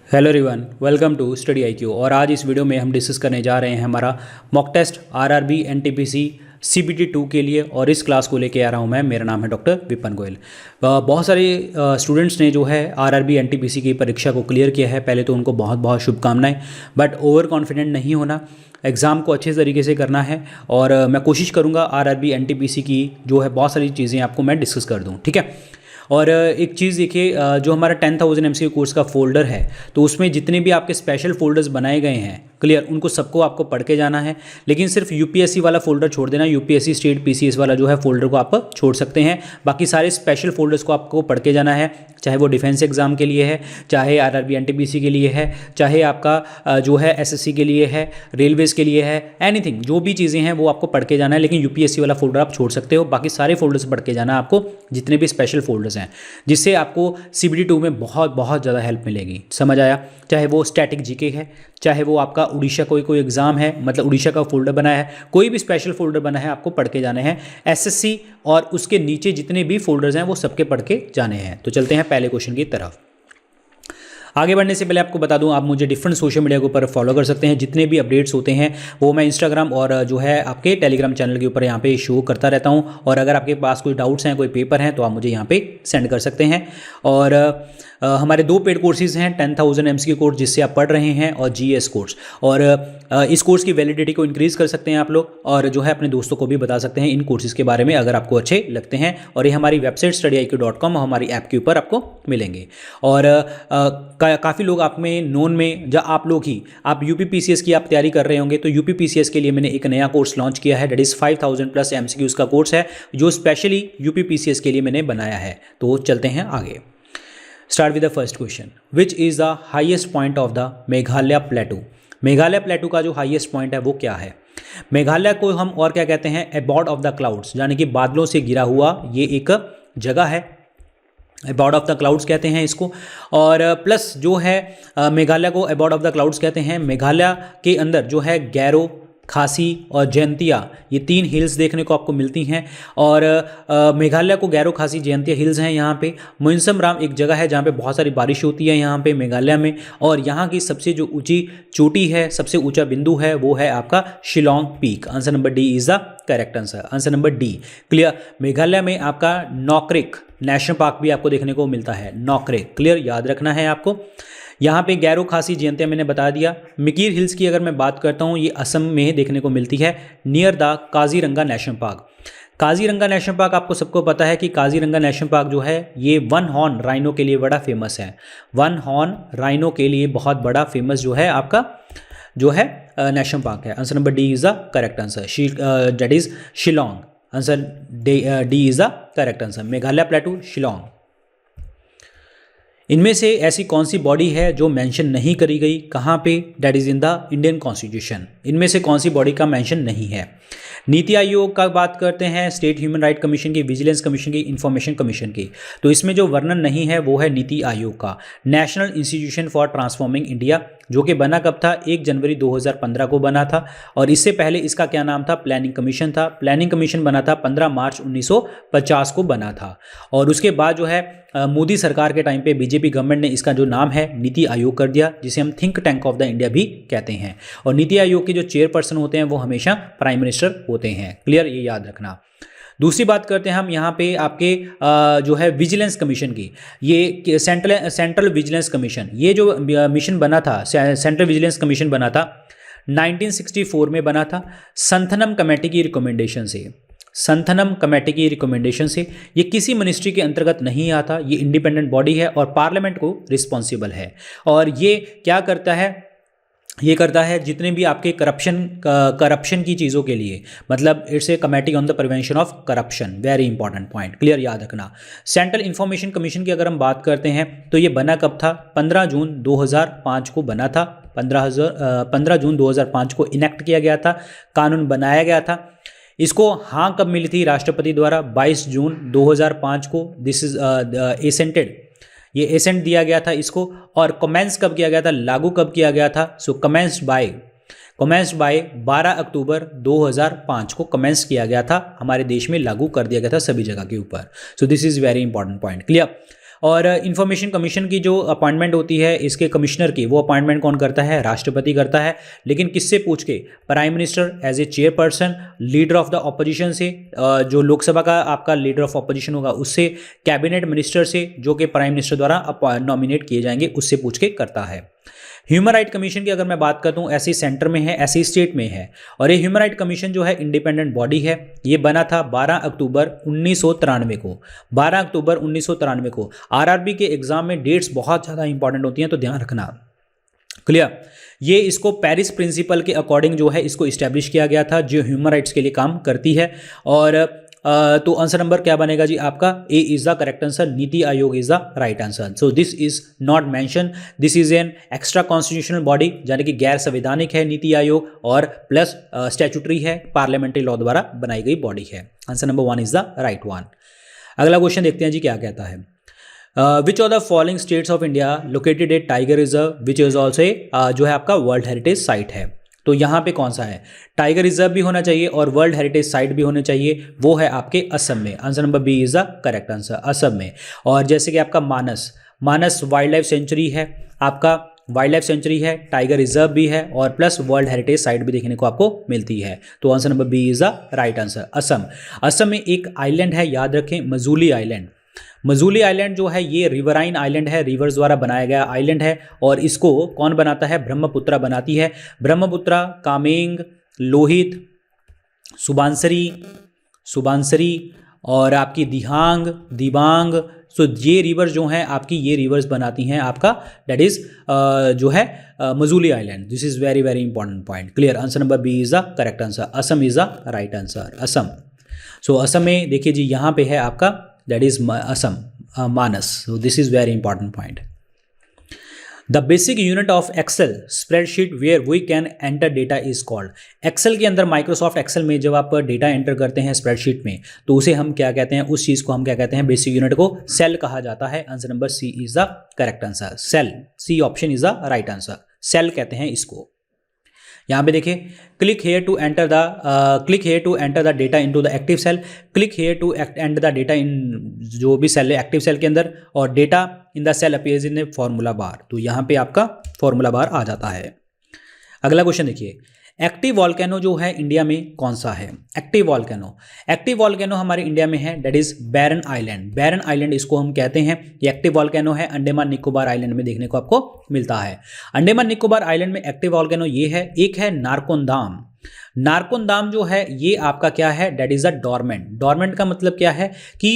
Hello everyone, welcome to study IQ. और आज इस वीडियो में हम डिस्कस करने जा रहे हैं हमारा mock test RRB NTPC CBT 2 के लिए। और इस क्लास को लेके आ रहा हूं मैं। मेरा नाम है डॉक्टर विपिन गोयल। बहुत सारे स्टूडेंट्स ने जो है आरआरबी एनटीपीसी की परीक्षा को क्लियर किया है। पहले तो उनको बहुत बहुत शुभकामनाएं, बट ओवर कॉन्फिडेंट नहीं होना, एग्ज़ाम को अच्छे तरीके से करना है। और मैं कोशिश करूँगा आरआरबी एनटीपीसी की जो है बहुत सारी चीज़ें आपको मैं डिस्कस कर दूँ, ठीक है। और एक चीज़ देखिए, जो हमारा 10,000 MCQ कोर्स का फोल्डर है, तो उसमें जितने भी आपके स्पेशल फोल्डर्स बनाए गए हैं, क्लियर, उनको सबको आपको पढ़ के जाना है। लेकिन सिर्फ यूपीएससी वाला फोल्डर छोड़ देना। यूपीएससी स्टेट पीसीएस वाला जो है फोल्डर को आप छोड़ सकते हैं। बाकी सारे स्पेशल फोल्डर्स को आपको पढ़ के जाना है, चाहे वो डिफेंस एग्जाम के लिए है, चाहे आरआरबी एनटीपीसी के लिए है, चाहे आपका जो है एसएससी के लिए है, रेलवेज़ के लिए है, एनीथिंग जो भी चीज़ें हैं वो आपको पढ़ के जाना है। लेकिन यूपीएससी वाला फोल्डर आप छोड़ सकते हो। बाकी सारे फोल्डर्स पढ़ के जाना आपको, जितने भी स्पेशल फोल्डर्स हैं, जिससे आपको सीबीटी 2 में बहुत बहुत ज़्यादा हेल्प मिलेगी। समझ आया? चाहे वो स्टैटिक जीके है, चाहे वो आपका उड़ीसा कोई एग्ज़ाम है, मतलब उड़ीसा का फोल्डर बना है, कोई भी स्पेशल फोल्डर बना है, आपको पढ़ के जाने हैं। एसएससी और उसके नीचे जितने भी फोल्डर्स हैं वो सबके पढ़ के जाने हैं। तो चलते हैं पहले क्वेश्चन की तरफ। आगे बढ़ने से पहले आपको बता दूं, आप मुझे डिफरेंट सोशल मीडिया के ऊपर फॉलो कर सकते हैं। जितने भी अपडेट्स होते हैं वो मैं इंस्टाग्राम और जो है आपके टेलीग्राम चैनल के ऊपर यहाँ पे शो करता रहता हूँ। और अगर आपके पास कोई डाउट्स हैं, कोई पेपर हैं, तो आप मुझे यहाँ पे सेंड कर सकते हैं। और हमारे 2 पेड कोर्सेज हैं, 10,000 MCQ कोर्स जिससे आप पढ़ रहे हैं, और जीएस कोर्स। और इस कोर्स की वैलिडिटी को इंक्रीज़ कर सकते हैं आप लोग, और जो है अपने दोस्तों को भी बता सकते हैं इन कोर्सेज़ के बारे में अगर आपको अच्छे लगते हैं। और ये हमारी वेबसाइट studyIQ.com हमारी ऐप के ऊपर आपको मिलेंगे। और काफ़ी लोग आप में नोन में, जब आप लोग ही आप यूपीपीसीएस की आप तैयारी कर रहे होंगे, तो यूपीपीसीएस के लिए मैंने एक नया कोर्स लॉन्च किया है, दैट इज़ 5,000+ MCQs का कोर्स है, जो स्पेशली यूपीपीसीएस के लिए मैंने बनाया है। तो चलते हैं आगे। Start with the first question, which is the highest point of the Meghalaya प्लेटू। Meghalaya प्लेटू का जो हाईएस्ट पॉइंट है वो क्या है? मेघालय को हम और क्या कहते हैं? अबॉर्ड ऑफ द क्लाउड्स, यानी कि बादलों से घिरा हुआ ये एक जगह है। अबॉर्ड ऑफ द क्लाउड्स कहते हैं इसको। और प्लस जो है मेघालय को अबॉर्ड ऑफ द क्लाउड्स कहते हैं। मेघालय के अंदर जो है गैरो, खासी और जयंतिया, ये 3 हिल्स देखने को आपको मिलती हैं। और मेघालय को गैरो, खासी, जयंतिया हिल्स हैं यहाँ पे। मोइनसम राम एक जगह है जहाँ पे बहुत सारी बारिश होती है यहाँ पे मेघालय में। और यहाँ की सबसे जो ऊंची चोटी है, सबसे ऊंचा बिंदु है, वो है आपका Shillong peak. Answer number D is the correct answer. Answer number D, clear. Meghalaya में आपका नॉकरेक नेशनल पार्क भी आपको देखने को मिलता है, नॉकरेक, क्लियर, याद रखना है आपको। यहाँ पे गैरो, खासी, जयंतिया मैंने बता दिया। मिकीर हिल्स की अगर मैं बात करता हूँ, ये असम में देखने को मिलती है, near the Kaziranga national park. Kaziranga national park, आपको सबको पता है कि काजीरंगा नेशनल पार्क जो है ये 1 हॉर्न राइनो के लिए बड़ा फेमस है। 1 हॉर्न राइनो के लिए बहुत बड़ा फेमस जो है आपका जो है नेशनल पार्क है। Answer number D is the correct answer, that is Shillong. Answer D is the correct answer, Meghalaya प्लेटू, Shillong. इनमें से ऐसी कौन सी बॉडी है जो मेंशन नहीं करी गई? कहाँ पे? That is in the Indian constitution. इनमें से कौन सी बॉडी का मेंशन नहीं है? नीति आयोग का बात करते हैं, स्टेट ह्यूमन राइट कमीशन की, विजिलेंस कमीशन की, इंफॉर्मेशन कमीशन की। तो इसमें जो वर्णन नहीं है वो है नीति आयोग का। National institution for transforming India, जो कि बना कब था? 1 जनवरी 2015 को बना था। और इससे पहले इसका क्या नाम था? प्लानिंग कमीशन था। प्लानिंग कमीशन बना था 15 मार्च 1950 को बना था। और उसके बाद जो है मोदी सरकार के टाइम पे बीजेपी गवर्नमेंट ने इसका जो नाम है नीति आयोग कर दिया, जिसे हम think tank of the India भी कहते हैं। और नीति आयोग के जो चेयरपर्सन होते हैं वो हमेशा प्राइम मिनिस्टर होते हैं, क्लियर, ये याद रखना। दूसरी बात करते हैं हम यहाँ पे आपके जो है विजिलेंस कमीशन की। ये सेंट्रल विजिलेंस कमीशन, ये जो मिशन बना था, सेंट्रल विजिलेंस कमीशन बना था 1964 में बना था, संथनम कमेटी की रिकमेंडेशन से। संथनम कमेटी की रिकमेंडेशन से। ये किसी मिनिस्ट्री के अंतर्गत नहीं आता, ये इंडिपेंडेंट बॉडी है और पार्लियामेंट को रिस्पॉन्सिबल है। और ये क्या करता है? ये करता है जितने भी आपके करप्शन की चीज़ों के लिए, मतलब it's a committee on the prevention of corruption, very important point, clear, याद रखना। सेंट्रल इंफॉर्मेशन कमीशन की अगर हम बात करते हैं तो ये बना कब था? 15 जून 2005 को बना था। 15 जून 2005 को इनेक्ट किया गया था, कानून बनाया गया था। इसको हाँ कब मिली थी राष्ट्रपति द्वारा? 22 जून 2005 को। दिस इज एसेंटेड, ये एसेंट दिया गया था इसको। और कमेंस कब किया गया था? लागू कब किया गया था? सो कमेंस्ड बाय 12 अक्टूबर 2005 को कमेंस किया गया था, हमारे देश में लागू कर दिया गया था सभी जगह के ऊपर। सो this is very important point, clear. और इंफॉर्मेशन कमीशन की जो अपॉइंटमेंट होती है इसके कमिश्नर की, वो अपॉइंटमेंट कौन करता है? राष्ट्रपति करता है। लेकिन किससे पूछ के? Prime minister as a chairperson, leader of the opposition से, जो लोकसभा का आपका लीडर ऑफ ऑपोजिशन होगा उससे, कैबिनेट मिनिस्टर से जो कि प्राइम मिनिस्टर द्वारा नॉमिनेट किए जाएंगे उससे पूछ के करता है। ह्यूमन राइट कमीशन की अगर मैं बात करता हूँ, ऐसी सेंटर में है, ऐसी स्टेट में है। और ये ह्यूमन राइट कमीशन जो है इंडिपेंडेंट बॉडी है। ये बना था 12 अक्टूबर 1993 को। 12 अक्टूबर 1993 को। आरआरबी के एग्जाम में डेट्स बहुत ज़्यादा इंपॉर्टेंट होती हैं, तो ध्यान रखना। क्लियर? ये इसको पेरिस प्रिंसिपल के अकॉर्डिंग जो है इसको इस्टेब्लिश किया गया था, जो ह्यूमन राइट्स के लिए काम करती है। और तो आंसर नंबर क्या बनेगा जी आपका? ए is the correct answer. NITI Aayog is the right answer. So this is not mention, this is an extra constitutional body, यानी कि गैर संवैधानिक है नीति आयोग, और प्लस स्टैट्यूटरी है, पार्लियामेंट्री लॉ द्वारा बनाई गई बॉडी है। Answer number 1 is the right one. अगला क्वेश्चन देखते हैं जी क्या कहता है। Which of the following states of India located A tiger reserve which is also जो है आपका वर्ल्ड हेरिटेज साइट है? तो यहाँ पे कौन सा है? टाइगर रिजर्व भी होना चाहिए और वर्ल्ड हेरिटेज साइट भी होने चाहिए, वो है आपके असम में। Answer number B is the correct answer, Assam में। और जैसे कि आपका मानस वाइल्ड लाइफ सेंचुरी है, आपका वाइल्ड लाइफ सेंचुरी है, टाइगर रिजर्व भी है, और प्लस वर्ल्ड हेरिटेज साइट भी देखने को आपको मिलती है। तो answer number B is the right answer, Assam. Assam में एक आइलैंड है, याद रखें, मजूली आइलैंड। मजूली आइलैंड जो है ये रिवराइन आइलैंड है, रिवर्स द्वारा बनाया गया आइलैंड है। और इसको कौन बनाता है? ब्रह्मपुत्रा बनाती है। ब्रह्मपुत्रा, कामेंग, लोहित, सुबानसरी और आपकी दिबांग, सो ये रिवर्स जो हैं आपकी, ये रिवर्स बनाती हैं आपका दैट इज जो है Majuli island. This is very very important point. Clear? Answer number B is the correct answer, Assam is the right answer, Assam. So Assam में देखिए जी यहाँ पे है आपका that is Assam, Manas. So this is very important point. The basic unit of Excel spreadsheet where we can enter data is called. Excel के अंदर Microsoft Excel में जब आप डेटा एंटर करते हैं स्प्रेडशीट में, तो उसे हम क्या कहते हैं? उस चीज़ को हम क्या कहते हैं? बेसिक यूनिट को सेल कहा जाता है। Answer number C is the correct answer, cell. C option is the right answer, cell कहते हैं इसको। यहाँ पे देखिए, click here to enter the data into the active cell. Click here to enter the data in जो भी cell है active cell के अंदर, और data in the cell appears in a formula bar. तो यहाँ पे आपका फॉर्मूला बार आ जाता है। अगला क्वेश्चन देखिए, एक्टिव वॉल्केनो जो है इंडिया में कौन सा है? एक्टिव वॉल्केनो हमारे इंडिया में है, that is Barren Island. Barren Island इसको हम कहते हैं। ये एक्टिव वॉल्केनो है, अंडमान निकोबार आइलैंड में देखने को आपको मिलता है। अंडमान निकोबार आइलैंड में एक्टिव वॉल्केनो ये है। एक है नारकोंदाम। नारकोंदाम जो है ये आपका क्या है? That is a dormant. Dormant का मतलब क्या है कि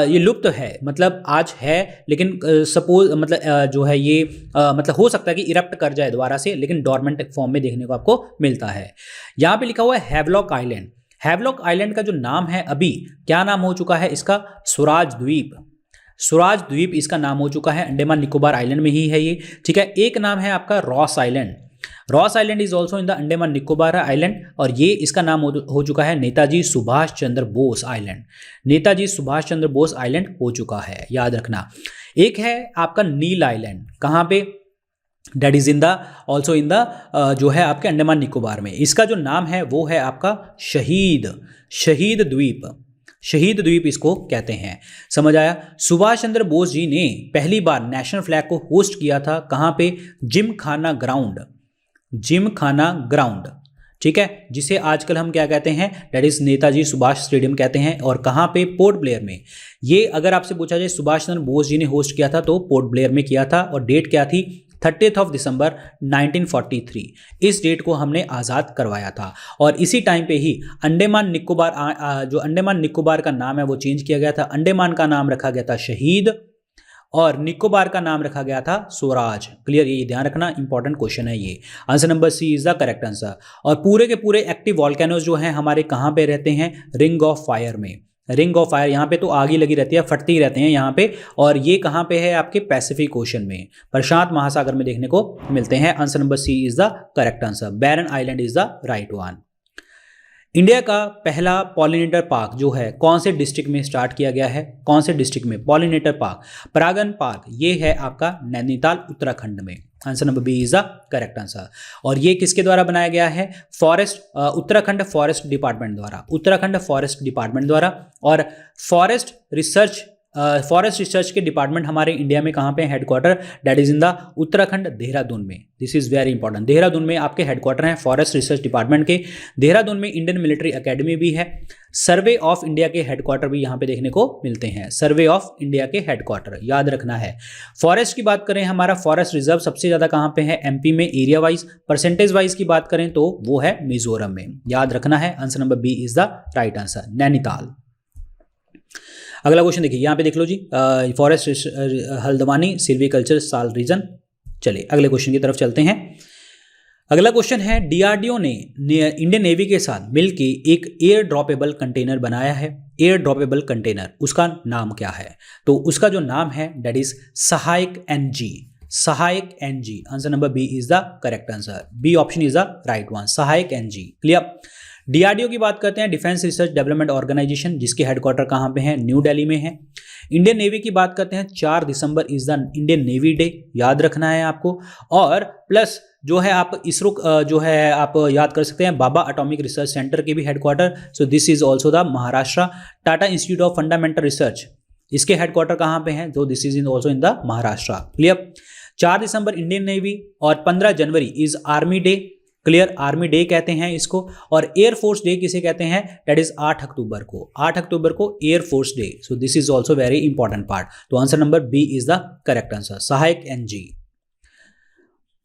ये लुप्त है, मतलब आज है लेकिन सपोज मतलब जो है ये मतलब हो सकता है कि इरप्ट कर जाए दोबारा से, लेकिन डॉर्मेंट फॉर्म में देखने को आपको मिलता है। यहाँ पे लिखा हुआ है हैवलॉक आइलैंड। हैवलॉक आइलैंड का जो नाम है अभी, क्या नाम हो चुका है इसका? स्वराज द्वीप। स्वराज द्वीप इसका नाम हो चुका है, अंडमान निकोबार आइलैंड में ही है ये, ठीक है। एक नाम है आपका Ross island. Ross island is also in the Andaman Nicobar island, और ये इसका नाम हो चुका है नेताजी सुभाष चंद्र बोस आइलैंड। नेताजी सुभाष चंद्र बोस आइलैंड हो चुका है, याद रखना। एक है आपका नील आइलैंड, कहाँ पे? That is in the also in the जो है आपके अंडमान निकोबार में। इसका जो नाम है वो है आपका शहीद द्वीप इसको कहते हैं। समझ आया? सुभाष चंद्र बोस जी ने पहली बार नेशनल फ्लैग को होस्ट किया था कहाँ पे? जिमखाना ग्राउंड, ठीक है, जिसे आजकल हम क्या कहते हैं? That is Netaji Subhash stadium कहते हैं। और कहाँ पे? पोर्ट ब्लेयर में। ये अगर आपसे पूछा जाए सुभाष चंद्र बोस जी ने होस्ट किया था तो पोर्ट ब्लेयर में किया था, और डेट क्या थी? 30 दिसंबर 1943। इस डेट को हमने आज़ाद करवाया था। और इसी टाइम पे ही अंडमान निकोबार जो अंडमान निकोबार का नाम है वो चेंज किया गया था। अंडमान का नाम रखा गया था शहीद, और निकोबार का नाम रखा गया था स्वराज। क्लियर? ये ध्यान रखना, इंपॉर्टेंट क्वेश्चन है ये। Answer number C is the correct answer. और पूरे के पूरे एक्टिव वॉल्केनोज जो हैं हमारे कहाँ पे रहते हैं? रिंग ऑफ फायर में। रिंग ऑफ फायर, यहाँ पे तो आग ही लगी रहती है, फटते ही रहते हैं यहाँ पे। और ये कहाँ पे है? आपके पैसिफिक ओशन में, प्रशांत महासागर में देखने को मिलते हैं। Answer number C is the correct answer, Barren Island is the right one. India का पहला पॉलिनेटर पार्क जो है कौन से डिस्ट्रिक्ट में स्टार्ट किया गया है? कौन से डिस्ट्रिक्ट में? पॉलिनेटर पार्क, परागन पार्क, ये है आपका नैनीताल उत्तराखंड में। Answer number B is the correct answer. और ये किसके द्वारा बनाया गया है? उत्तराखंड फॉरेस्ट डिपार्टमेंट द्वारा। उत्तराखंड फॉरेस्ट डिपार्टमेंट द्वारा। और फॉरेस्ट रिसर्च फॉरेस्ट रिसर्च के डिपार्टमेंट हमारे इंडिया में कहाँ पे है headquarter, that is in the Uttarakhand Dehradun में। This is very important, Dehradun में आपके हेडक्वार्टर हैं फॉरेस्ट रिसर्च डिपार्टमेंट के। देहरादून में इंडियन मिलिट्री एकेडमी भी है। सर्वे ऑफ इंडिया के हेडक्वार्टर भी यहाँ पे देखने को मिलते हैं, सर्वे ऑफ इंडिया के हेडक्वार्टर याद रखना है। फॉरेस्ट की बात करें, हमारा फॉरेस्ट रिजर्व सबसे ज्यादा कहाँ पे है, एमपी में एरिया वाइज। परसेंटेज वाइज की बात करें तो वो है मिजोरम में, याद रखना है। Answer number B is the right answer, Nainital. अगला क्वेश्चन देखिए, यहाँ पे देख लो जी, फॉरेस्ट हल्द्वानी सिल्वीकल्चर साल रीजन। चलिए अगले क्वेश्चन की तरफ चलते हैं। अगला क्वेश्चन है, डीआरडीओ ने इंडियन नेवी के साथ मिलके एक एयर ड्रॉपेबल कंटेनर बनाया है। एयर ड्रॉपेबल कंटेनर, उसका नाम क्या है? तो उसका जो नाम है that is Sahayak NG, Sahayak NG. Answer number B is the correct answer, B option is the right one, Sahayak NG. Clear. DRDO की बात करते हैं, डिफेंस रिसर्च डेवलपमेंट ऑर्गेनाइजेशन, जिसके हेडक्वार्टर कहाँ पे है, न्यू दिल्ली में है। इंडियन नेवी की बात करते हैं, 4 December is the Indian navy day, याद रखना है आपको। और प्लस जो है आप इसरो जो है आप याद कर सकते हैं, बाबा एटॉमिक रिसर्च सेंटर के भी headquarter, so this is also the Maharashtra. Tata institute of fundamental research, इसके हेडक्वार्टर कहाँ पे हैं, तो this is in also in the Maharashtra. Clear. 4 December Indian navy और 15 जनवरी is army day. Clear, army day कहते हैं इसको। और एयरफोर्स डे किसे कहते हैं, दैट इज 8 अक्टूबर को, 8 अक्टूबर को air force day. So this is also very important part. तो answer number B is the correct answer, सहायक एनजी।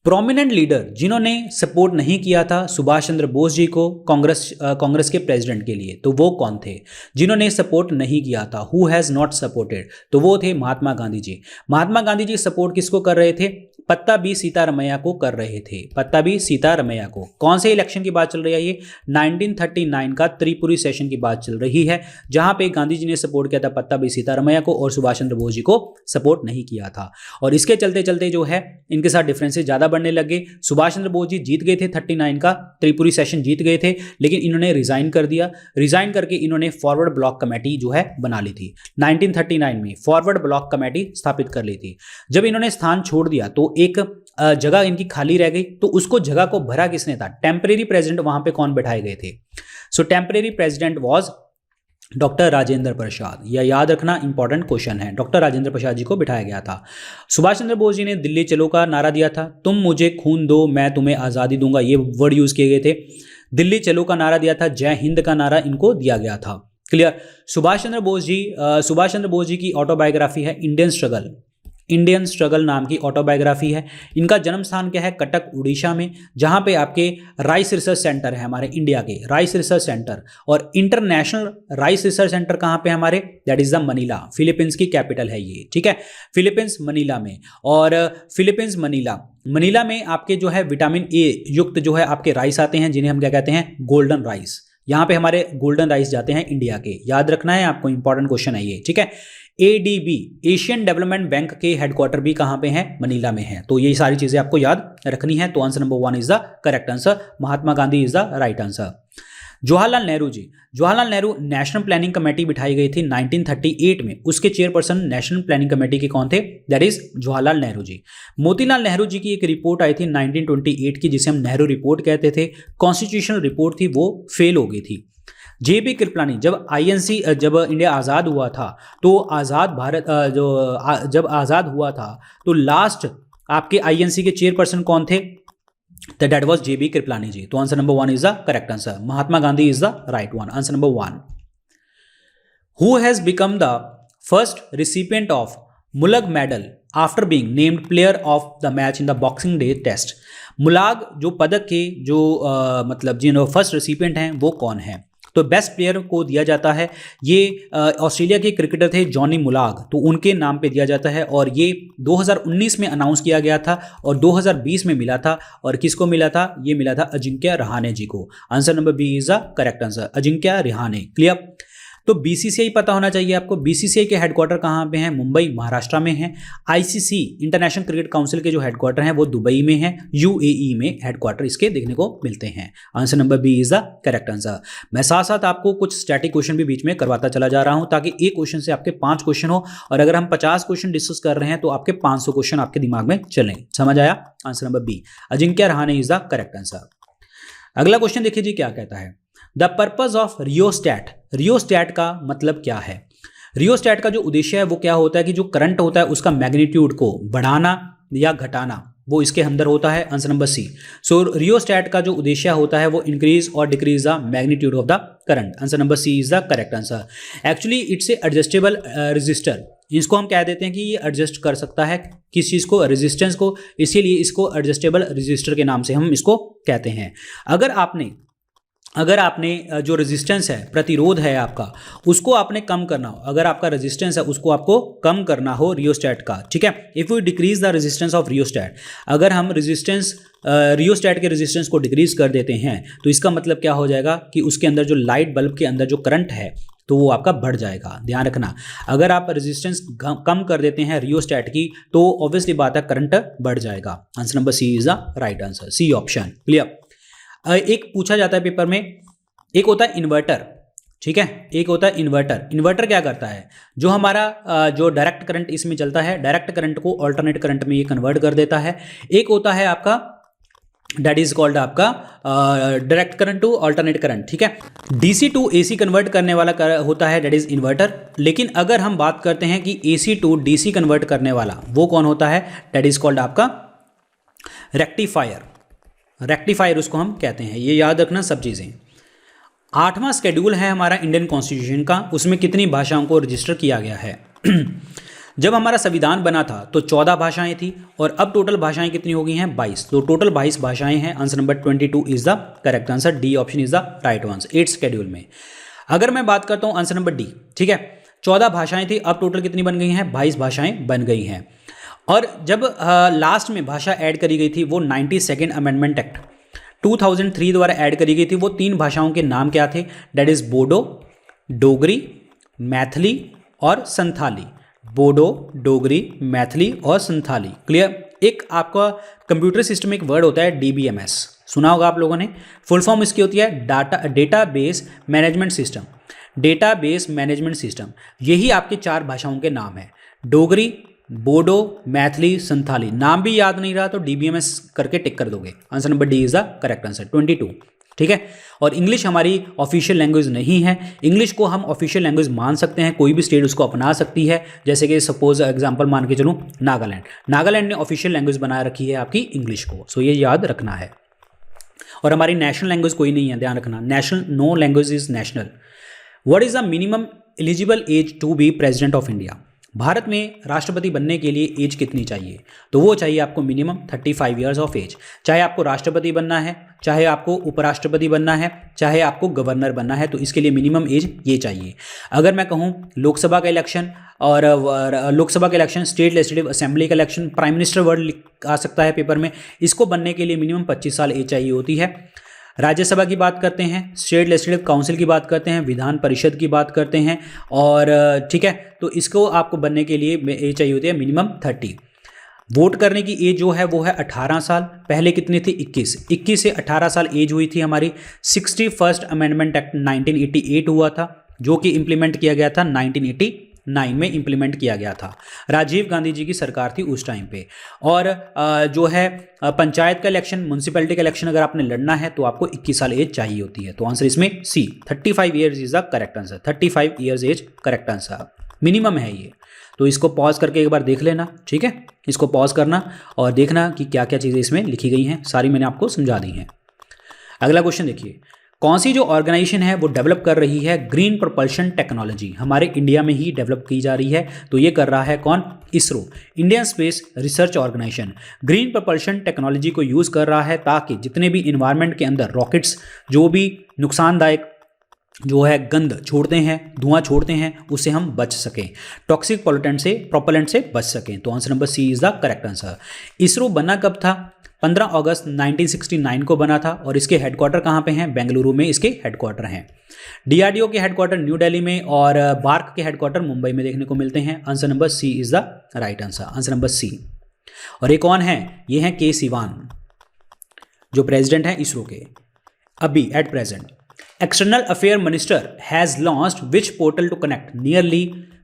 प्रोमिनेंट लीडर जिन्होंने सपोर्ट नहीं किया था सुभाष चंद्र बोस जी को कांग्रेस के प्रेसिडेंट के लिए, तो वो कौन थे जिन्होंने सपोर्ट नहीं किया था, हु हैज नॉट सपोर्टेड? तो वो थे महात्मा गांधी जी। महात्मा गांधी जी सपोर्ट किसको कर रहे थे, पत्ताभी सीतारमैया को कर रहे थे, पत्ताभी सीतारमैया को। कौन से इलेक्शन की बात चल रही है ये, 1939 का त्रिपुरी सेशन की बात चल रही है, जहां पे गांधी जी ने सपोर्ट किया था पत्ताभी सीतारमैया को और सुभाष चंद्र बोस जी को सपोर्ट नहीं किया था। और इसके चलते चलते जो है इनके साथ डिफरेंसेस ज्यादा बढ़ने लगे। सुभाष चंद्र बोस जी जीत गए थे, 39 का त्रिपुरी सेशन जीत गए थे, लेकिन इन्होंने रिजाइन कर दिया। रिजाइन करके इन्होंने फॉरवर्ड ब्लॉक कमेटी जो है बना ली थी। 1939 में फॉरवर्ड ब्लॉक कमेटी स्थापित कर ली थी। जब इन्होंने स्थान छोड़ दिया तो एक जगह इनकी खाली रह गई, तो उसको जगह को भरा किसने था, टेम्परेरी प्रेसिडेंट वहां पे कौन बैठाए गए थे? So temporary president was doctor Rajendra Prasad. यह याद रखना इंपॉर्टेंट क्वेश्चन है, डॉक्टर राजेंद्र प्रसाद जी को बिठाया गया था। सुभाष चंद्र बोस जी ने दिल्ली चलो का नारा दिया था, तुम मुझे खून दो मैं तुम्हें आज़ादी दूंगा, ये वर्ड यूज किए गए थे। दिल्ली चलो का नारा दिया था, जय हिंद का नारा इनको दिया गया था। क्लियर। सुभाष चंद्र बोस जी की ऑटोबायोग्राफी है इंडियन स्ट्रगल, इंडियन स्ट्रगल नाम की ऑटोबायोग्राफी है। इनका जन्म स्थान क्या है, कटक उड़ीसा में, जहां पे आपके राइस रिसर्च सेंटर है, हमारे इंडिया के राइस रिसर्च सेंटर। और इंटरनेशनल राइस रिसर्च सेंटर कहां पे हमारे, that is the Manila, Philippines की कैपिटल है ये, ठीक है, फिलीपींस मनीला में। और फिलीपींस मनीला में आपके जो है विटामिन ए युक्त जो है आपके राइस आते हैं, जिन्हें हम क्या कहते हैं, गोल्डन राइस। यहाँ पे हमारे गोल्डन राइस जाते हैं इंडिया के, याद रखना है आपको, इंपॉर्टेंट क्वेश्चन है ये, ठीक है। एडीबी एशियन डेवलपमेंट बैंक के हेडक्वार्टर भी कहां पे हैं, मनीला में है। तो ये सारी चीजें आपको याद रखनी है। तो answer number 1 is the correct answer, Mahatma Gandhi is the right answer. Jawaharlal Nehru national planning committee बिठाई गई थी 1938 में, उसके चेयरपर्सन नेशनल प्लानिंग कमेटी के कौन थे, दैट इज जवाहरलाल नेहरू जी। मोतीलाल नेहरू जी की एक रिपोर्ट आई थी 1928 की, जिसे हम नेहरू रिपोर्ट कहते थे, कॉन्स्टिट्यूशनल रिपोर्ट थी, वो फेल हो गई थी। जेपी कृपलानी, जब इंडिया आज़ाद हुआ था, तो आज़ाद भारत जब आज़ाद हुआ था तो लास्ट आपके आईएनसी के चेयरपर्सन कौन थे, that was J B Kripalani ji. तो answer number 1 is the correct answer, Mahatma Gandhi is the right one, answer number 1। Who has become the first recipient of Mullagh medal after being named player of the match in the boxing day test? Mullagh जो पदक के जो मतलब जिन first recipient हैं वो कौन है? तो बेस्ट प्लेयर को दिया जाता है, ये ऑस्ट्रेलिया के क्रिकेटर थे जॉनी मुलाग, तो उनके नाम पे दिया जाता है। और ये 2019 में अनाउंस किया गया था और 2020 में मिला था। और किसको मिला था, ये मिला था अजिंक्य रहाणे जी को। Answer number B is the correct answer, Ajinkya Rahane. Clear. तो बीसीसीआई पता होना चाहिए आपको, बीसीसीआई के हेडक्वार्टर कहाँ पे हैं, मुंबई महाराष्ट्र में है। आईसीसी इंटरनेशनल क्रिकेट काउंसिल के जो हेडक्वार्टर हैं वो दुबई में है, यूएई में हेडक्वार्टर इसके देखने को मिलते हैं। Answer number B is the correct answer. मैं साथ साथ आपको कुछ स्टैटिक क्वेश्चन भी बीच में करवाता चला जा रहा हूं, ताकि एक क्वेश्चन से आपके 5 क्वेश्चन हो, और अगर हम 50 क्वेश्चन डिस्कस कर रहे हैं तो आपके 500 क्वेश्चन आपके दिमाग में चलें। समझ आया? Answer number B, Ajinkya Rahane is the correct answer. अगला क्वेश्चन देखिए जी क्या कहता है, the purpose of rheostat. Rheostat का मतलब क्या है? रियोस्टैट का जो उद्देश्य है वो क्या होता है कि जो करंट होता है उसका मैग्नीट्यूड को बढ़ाना या घटाना, वो इसके अंदर होता है। Answer number C. So rheostat का जो उद्देश्य होता है वो इंक्रीज और decrease the magnitude of the current. Answer number C is the correct answer. Actually it's a adjustable resistor, इसको हम कह देते हैं कि ये एडजस्ट कर सकता है किस चीज़ को, रेजिस्टेंस को, इसीलिए इसको एडजस्टेबल रजिस्टर के नाम से हम इसको कहते हैं। अगर आपने जो रेजिस्टेंस है, प्रतिरोध है आपका, उसको आपने कम करना हो, अगर आपका रेजिस्टेंस है उसको आपको कम करना हो रियोस्टैट का, ठीक है, if you decrease the resistance of rheostat, अगर हम रियोस्टैट के रेजिस्टेंस को डिक्रीज कर देते हैं तो इसका मतलब क्या हो जाएगा कि उसके अंदर जो लाइट बल्ब के अंदर जो करंट है तो वो आपका बढ़ जाएगा। ध्यान रखना, अगर आप रेजिस्टेंस कम कर देते हैं रियोस्टैट की तो ऑब्वियसली बात है करंट बढ़ जाएगा। Answer number C is the right answer, C option. Clear. एक पूछा जाता है पेपर में, एक होता है इन्वर्टर, ठीक है, एक होता है इन्वर्टर। इन्वर्टर क्या करता है, जो हमारा जो डायरेक्ट करंट इसमें चलता है, डायरेक्ट करंट को अल्टरनेट करंट में ये कन्वर्ट कर देता है। एक होता है आपका दैट इज कॉल्ड आपका direct current to alternate current, ठीक है, डीसी टू एसी कन्वर्ट करने वाला होता है दैट इज इन्वर्टर। लेकिन अगर हम बात करते हैं कि एसी टू डीसी कन्वर्ट करने वाला, वो कौन होता है, दैट इज कॉल्ड आपका रेक्टिफायर। रेक्टिफायर उसको हम कहते हैं, ये याद रखना सब चीज़ें। 8वां शेड्यूल है हमारा इंडियन कॉन्स्टिट्यूशन का, उसमें कितनी भाषाओं को रजिस्टर किया गया है। जब हमारा संविधान बना था तो 14 भाषाएं थी और अब टोटल भाषाएं कितनी हो गई हैं, 22। तो टोटल 22 भाषाएं हैं। Answer number 22 is the correct answer, D option is the right answer 8th schedule में। अगर मैं बात करता हूं आंसर नंबर डी, ठीक है, 14 भाषाएं थी, अब टोटल कितनी बन गई हैं, 22 भाषाएं बन गई हैं। और जब लास्ट में भाषा ऐड करी गई थी वो 92nd अमेंडमेंट एक्ट 2003 द्वारा ऐड करी गई थी। वो 3 भाषाओं के नाम क्या थे, दैट इज बोडो, डोगरी, मैथिली और संथाली। बोडो, डोगरी, मैथिली और संथाली। क्लियर। एक आपका कंप्यूटर सिस्टम एक वर्ड होता है DBMS, सुना होगा आप लोगों ने। फुल फॉर्म इसकी होती है database management system. Database management system, यही आपकी 4 भाषाओं के नाम है, डोगरी, बोडो, मैथिली, संथाली। नाम भी याद नहीं रहा तो DBMS करके टिक कर दोगे। Answer number D is the correct answer 22, ठीक है। और इंग्लिश हमारी ऑफिशियल लैंग्वेज नहीं है, इंग्लिश को हम ऑफिशियल लैंग्वेज मान सकते हैं, कोई भी स्टेट उसको अपना सकती है। जैसे कि सपोज एग्जांपल मान के चलूँ नागालैंड ने ऑफिशियल लैंग्वेज बना रखी है आपकी इंग्लिश को, सो ये याद रखना है। और हमारी नेशनल लैंग्वेज कोई नहीं है, ध्यान रखना, national, no language is national. What is the minimum eligible age to be president of India. भारत में राष्ट्रपति बनने के लिए एज कितनी चाहिए, तो वो चाहिए आपको मिनिमम 35 ईयर्स ऑफ एज। चाहे आपको राष्ट्रपति बनना है, चाहे आपको उपराष्ट्रपति बनना है, चाहे आपको गवर्नर बनना है, तो इसके लिए मिनिमम एज ये चाहिए। अगर मैं कहूँ लोकसभा का इलेक्शन और लोकसभा का इलेक्शन, स्टेट लेजिस्लेटिव असेंबली का इलेक्शन, प्राइम मिनिस्टर वर्ड आ सकता है पेपर में, इसको बनने के लिए मिनिमम 25 साल एज चाहिए होती है। राज्यसभा की बात करते हैं, स्टेट लेजिस्लेटिव काउंसिल की बात करते हैं, विधान परिषद की बात करते हैं, और ठीक है, तो इसको आपको बनने के लिए एज चाहिए होती है मिनिमम 30। वोट करने की एज जो है वो है 18 साल। पहले कितनी थी, 21 से 18 साल एज हुई थी हमारी। 61st अमेंडमेंट एक्ट 1988 हुआ था, जो कि इंप्लीमेंट किया गया था 1989 में इंप्लीमेंट किया गया था। राजीव गांधी जी की सरकार थी उस टाइम पे। और जो है पंचायत का इलेक्शन, म्यूनसिपैलिटी का इलेक्शन अगर आपने लड़ना है तो आपको 21 साल एज चाहिए होती है। तो आंसर इसमें C 35 years is the correct answer. 35 years age correct answer, minimum है ये। तो इसको पॉज करके एक बार देख लेना, ठीक है, इसको पॉज करना और देखना कि क्या क्या चीज़ें इसमें लिखी गई हैं, सारी मैंने आपको समझा दी हैं। अगला क्वेश्चन देखिए, कौन सी जो ऑर्गेनाइजेशन है वो डेवलप कर रही है ग्रीन प्रोपल्शन टेक्नोलॉजी, हमारे इंडिया में ही डेवलप की जा रही है, तो ये कर रहा है कौन, ISRO, Indian space research organisation. Green propulsion technology को यूज़ कर रहा है ताकि जितने भी इन्वायरमेंट के अंदर रॉकेट्स जो भी नुकसानदायक जो है गंध छोड़ते हैं, धुआं छोड़ते हैं, उससे हम बच सकें, टॉक्सिक प्रोपेलेंट से बच सकें। तो answer number C is the correct answer. ISRO बना कब था, 15 अगस्त 1969 को बना था, और इसके हेडक्वार्टर कहाँ पे हैं, बेंगलुरु में इसके हेडक्वार्टर हैं। DRDO के हेडक्वार्टर न्यू दिल्ली में और बार्क के हेडक्वार्टर मुंबई में देखने को मिलते हैं। Answer number C is the right answer, answer number C. और ये कौन है, ये हैं के सिवान, जो प्रेसिडेंट हैं इसरो के अभी at present. External Affairs Minister has launched which portal to connect nearly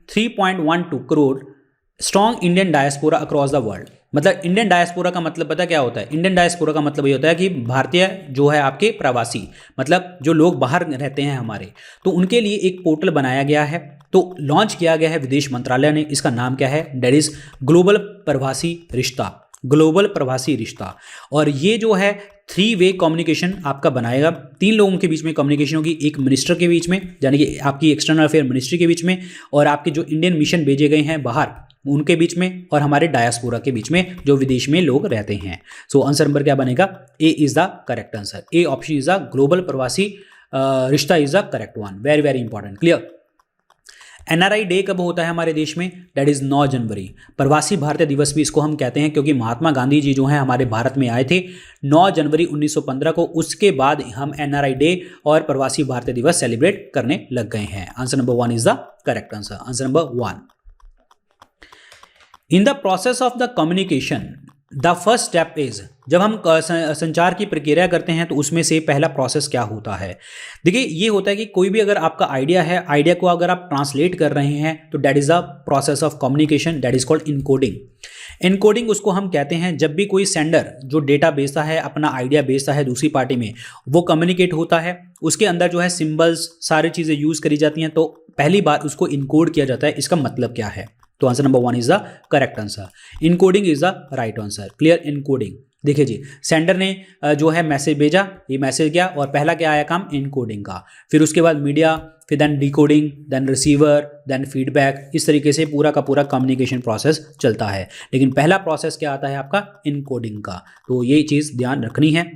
3.12 crore strong Indian diaspora across the world. मतलब इंडियन डायस्पोरा का मतलब पता क्या होता है? इंडियन डायस्पोरा का मतलब ये होता है कि भारतीय जो है आपके प्रवासी, मतलब जो लोग बाहर रहते हैं हमारे, तो उनके लिए एक पोर्टल बनाया गया है, तो लॉन्च किया गया है विदेश मंत्रालय ने। इसका नाम क्या है? दैट इज ग्लोबल प्रवासी रिश्ता, ग्लोबल प्रवासी रिश्ता। और ये जो है 3 वे कम्युनिकेशन आपका बनाएगा, 3 लोगों के बीच में कम्युनिकेशन होगी, एक मिनिस्टर के बीच में यानी कि आपकी एक्सटर्नल अफेयर मिनिस्ट्री के बीच में, और आपके जो इंडियन मिशन भेजे गए हैं बाहर उनके बीच में, और हमारे डायस्पोरा के बीच में जो विदेश में लोग रहते हैं। सो आंसर नंबर क्या बनेगा? A is the correct answer. A option is the global Pravasi Rishta is the correct one. Very very important. Clear? NRI day कब होता है हमारे देश में? That is 9 January. Pravasi Bharatiya दिवस भी इसको हम कहते हैं, क्योंकि महात्मा गांधी जी जो हैं हमारे भारत में आए थे 9 जनवरी 1915 को। उसके बाद हम एनआरआई डे और प्रवासी भारतीय दिवस सेलिब्रेट करने लग गए हैं। Answer number 1 is the correct answer. Answer number 1। In the process of the communication the first step is, जब हम संचार की प्रक्रिया करते हैं तो उसमें से पहला प्रोसेस क्या होता है? देखिए ये होता है कि कोई भी अगर आपका आइडिया है, आइडिया को अगर आप ट्रांसलेट कर रहे हैं तो that is the process of communication, that is called encoding. Encoding उसको हम कहते हैं जब भी कोई सेंडर जो डेटा भेजता है, अपना आइडिया भेजता है दूसरी पार्टी में, वो कम्युनिकेट होता है, उसके अंदर जो है सिंबल्स सारी चीज़ें यूज़ करी जाती हैं, तो पहली बार उसको इनकोड किया जाता है। इसका मतलब क्या है? तो answer number 1 is the correct answer. Encoding is the right answer. Clear? Encoding. देखिए जी, सेंडर ने जो है मैसेज भेजा, ये मैसेज गया, और पहला क्या आया काम? इनकोडिंग का। फिर उसके बाद मीडिया, फिर then decoding, then receiver, then feedback. इस तरीके से पूरा का पूरा कम्युनिकेशन प्रोसेस चलता है। लेकिन पहला प्रोसेस क्या आता है आपका? इनकोडिंग का। तो ये चीज़ ध्यान रखनी है।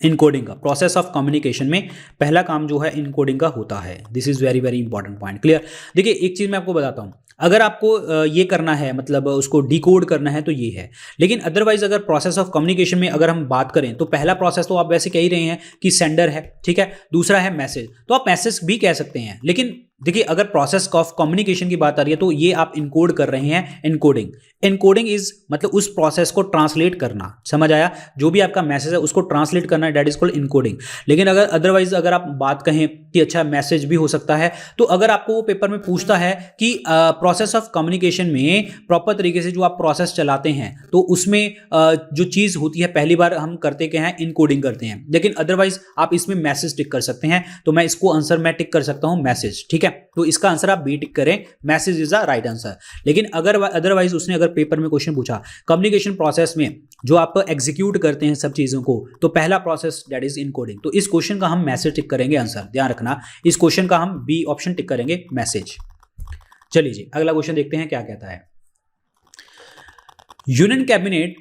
इनकोडिंग का प्रोसेस ऑफ कम्युनिकेशन में पहला काम जो है इनकोडिंग का होता है। This is very very important point. Clear? देखिए एक चीज़ मैं आपको बताता हूँ, अगर आपको ये करना है, मतलब उसको डिकोड करना है, तो ये है। लेकिन अदरवाइज अगर प्रोसेस ऑफ कम्युनिकेशन में अगर हम बात करें तो पहला प्रोसेस तो आप वैसे कह ही रहे हैं कि सेंडर है, ठीक है, दूसरा है मैसेज, तो आप मैसेज भी कह सकते हैं। लेकिन देखिए अगर प्रोसेस ऑफ कम्युनिकेशन की बात आ रही है तो ये आप इनकोड कर रहे हैं, इनकोडिंग। इनकोडिंग इज मतलब उस प्रोसेस को ट्रांसलेट करना, समझ आया? जो भी आपका मैसेज है उसको ट्रांसलेट करना, दैट इज कॉल्ड इनकोडिंग। लेकिन अगर अदरवाइज अगर आप बात कहें कि अच्छा मैसेज भी हो सकता है, तो अगर आपको वो पेपर में पूछता है कि प्रोसेस ऑफ कम्युनिकेशन में प्रॉपर तरीके से जो आप प्रोसेस चलाते हैं, तो उसमें जो चीज़ होती है पहली बार हम करते क्या हैं? इनकोडिंग करते हैं। लेकिन अदरवाइज आप इसमें मैसेज टिक कर सकते हैं, तो मैं इसको आंसर में टिक कर सकता हूं मैसेज, ठीक है। तो इसका आंसर आप बी टिक करें, message is the right answer. लेकिन अगर अदरवाइज उसने अगर पेपर में क्वेश्चन पूछा कम्युनिकेशन प्रोसेस में जो आप एग्जीक्यूट करते हैं सब चीज़ों को, तो पहला प्रोसेस दैट इज इनकोडिंग। तो इस क्वेश्चन का हम मैसेज टिक करेंगे, आंसर ध्यान रखना, इस क्वेश्चन का हम बी ऑप्शन टिक करेंगे, मैसेज। चलिए जी अगला क्वेश्चन देखते हैं क्या कहता है। यूनियन कैबिनेट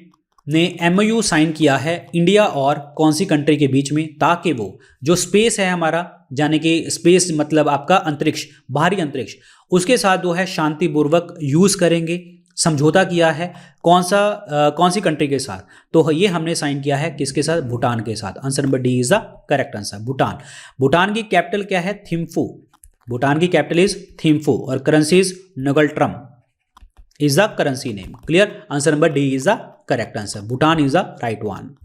ने एमओयू साइन किया है इंडिया और कौन सी कंट्री के बीच में, ताकि वो जो स्पेस है हमारा, यानी कि स्पेस मतलब आपका अंतरिक्ष, बाहरी अंतरिक्ष, उसके साथ जो है शांतिपूर्वक यूज करेंगे। समझौता किया है कौन सी कंट्री के साथ? तो ये हमने साइन किया है किसके साथ? भूटान के साथ। Answer number D is the correct answer, Bhutan. Bhutan की कैपिटल क्या है? थिम्फू। भूटान की कैपिटल इज थिम्फू और currency is ngultrum is the currency name. Clear? Answer number D is the correct answer, Bhutan is the right one.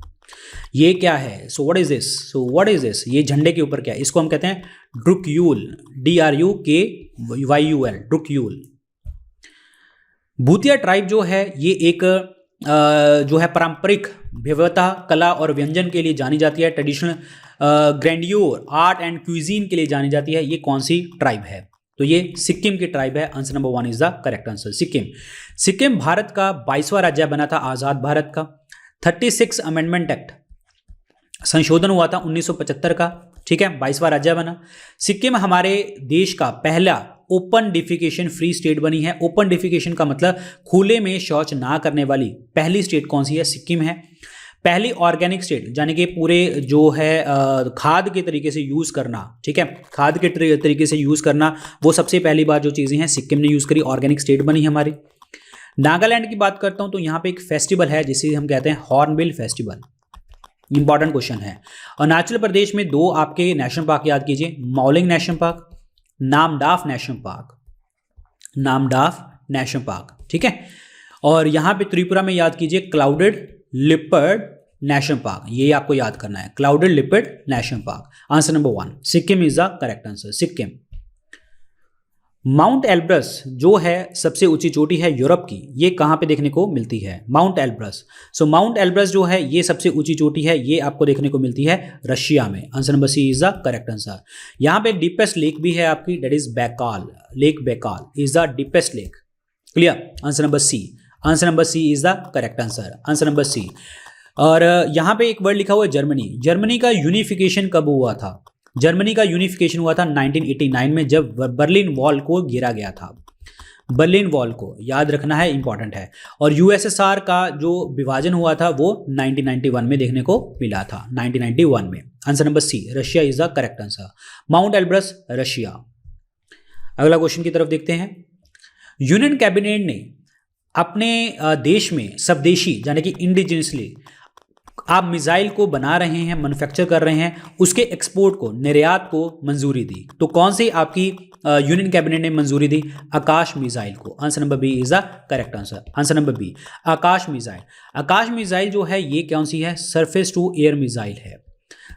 ये क्या है? So what is this? So what is this? ये झंडे के ऊपर क्या है? इसको हम कहते हैं ड्रुक्यूल, DRUKYUL, ड्रुक्यूल। भूतिया ट्राइब जो है ये एक जो है पारंपरिक विविधता, कला और व्यंजन के लिए जानी जाती है। Traditional grandeur, art and cuisine के लिए जानी जाती है। ये कौन सी ट्राइब है? तो ये सिक्किम की ट्राइब है। Answer number 1 is the correct answer, Sikkim. Sikkim Bharat का 22वां राज्य बना था आज़ाद भारत का। 36 अमेंडमेंट एक्ट संशोधन हुआ था 1975 का, ठीक है, 22वां राज्य बना। सिक्किम हमारे देश का पहला ओपन डिफिकेशन फ्री स्टेट बनी है। ओपन डिफिकेशन का मतलब खुले में शौच ना करने वाली पहली स्टेट कौन सी है? सिक्किम है। पहली ऑर्गेनिक स्टेट, यानी कि पूरे जो है खाद के तरीके से यूज़ करना, ठीक है, खाद के तरीके से यूज़ करना, वो सबसे पहली बार जो चीज़ें हैं सिक्किम ने यूज़ करी, ऑर्गेनिक स्टेट बनी हमारी। नागालैंड की बात करता हूँ तो यहाँ पे एक फेस्टिवल है जिसे हम कहते हैं हॉर्नबिल फेस्टिवल, इंपॉर्टेंट क्वेश्चन है। अरुणाचल प्रदेश में 2 आपके नेशनल पार्क याद कीजिए, Mouling national park, Namdapha national park, Namdapha national park, ठीक है। और यहाँ पे त्रिपुरा में याद कीजिए क्लाउडेड लिपर्ड नेशनल पार्क, ये आपको याद करना है, clouded leopard national park. Answer number 1 Sikkim is the correct answer, Sikkim. Mount Elbrus जो है सबसे ऊंची चोटी है यूरोप की, ये कहाँ पे देखने को मिलती है? Mount Elbrus. So Mount Elbrus जो है ये सबसे ऊंची चोटी है, ये आपको देखने को मिलती है रशिया में। Answer number C is the correct answer. यहाँ पे डीपेस्ट लेक भी है आपकी, that is Baikal, lake Baikal is the deepest lake. Clear? Answer number C, answer number C is the correct answer, answer number C. और यहाँ पे एक word लिखा हुआ है जर्मनी। जर्मनी का यूनिफिकेशन कब हुआ था? जर्मनी का यूनिफिकेशन हुआ था 1989 में, जब बर्लिन वॉल को गिरा गया था। बर्लिन वॉल को याद रखना है, इंपॉर्टेंट है। और यूएसएसआर का जो विभाजन हुआ था वो 1991 में देखने को मिला था, 1991 में। Answer number C, Russia is the correct answer. Mount Elbrus Russia. अगला क्वेश्चन की तरफ देखते हैं। यूनियन कैबिनेट ने अपने देश में स्वदेशी यानी कि इंडिजिनसली आप मिसाइल को बना रहे हैं, मैन्युफैक्चर कर रहे हैं, उसके एक्सपोर्ट को, निर्यात को मंजूरी दी। तो कौन सी आपकी यूनियन कैबिनेट ने मंजूरी दी? आकाश मिसाइल को। Answer number B is the correct answer, answer number B, Akash missile. Akash missile जो है ये कौन सी है? सरफेस टू एयर मिसाइल है,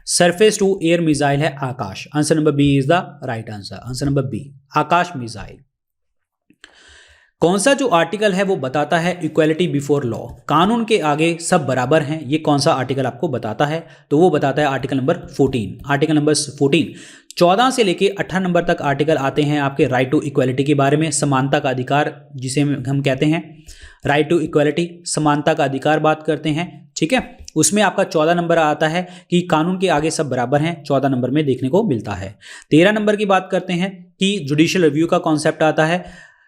सरफेस टू एयर मिसाइल है Akash. Answer number B is the right answer, answer number B, Akash missile. कौन सा जो आर्टिकल है वो बताता है इक्वालिटी बिफोर लॉ, कानून के आगे सब बराबर हैं? ये कौन सा आर्टिकल आपको बताता है? तो वो बताता है आर्टिकल नंबर 14। आर्टिकल नंबर 14 14 से लेके 18 नंबर तक आर्टिकल आते हैं आपके राइट टू इक्वालिटी के बारे में, समानता का अधिकार जिसे हम कहते हैं, राइट टू इक्वालिटी, समानता का अधिकार बात करते हैं। ठीक है, उसमें आपका 14 नंबर आता है कि कानून के आगे सब बराबर हैं, 14 नंबर में देखने को मिलता है। 13 नंबर की बात करते हैं कि जुडिशियल रिव्यू का कॉन्सेप्ट आता है।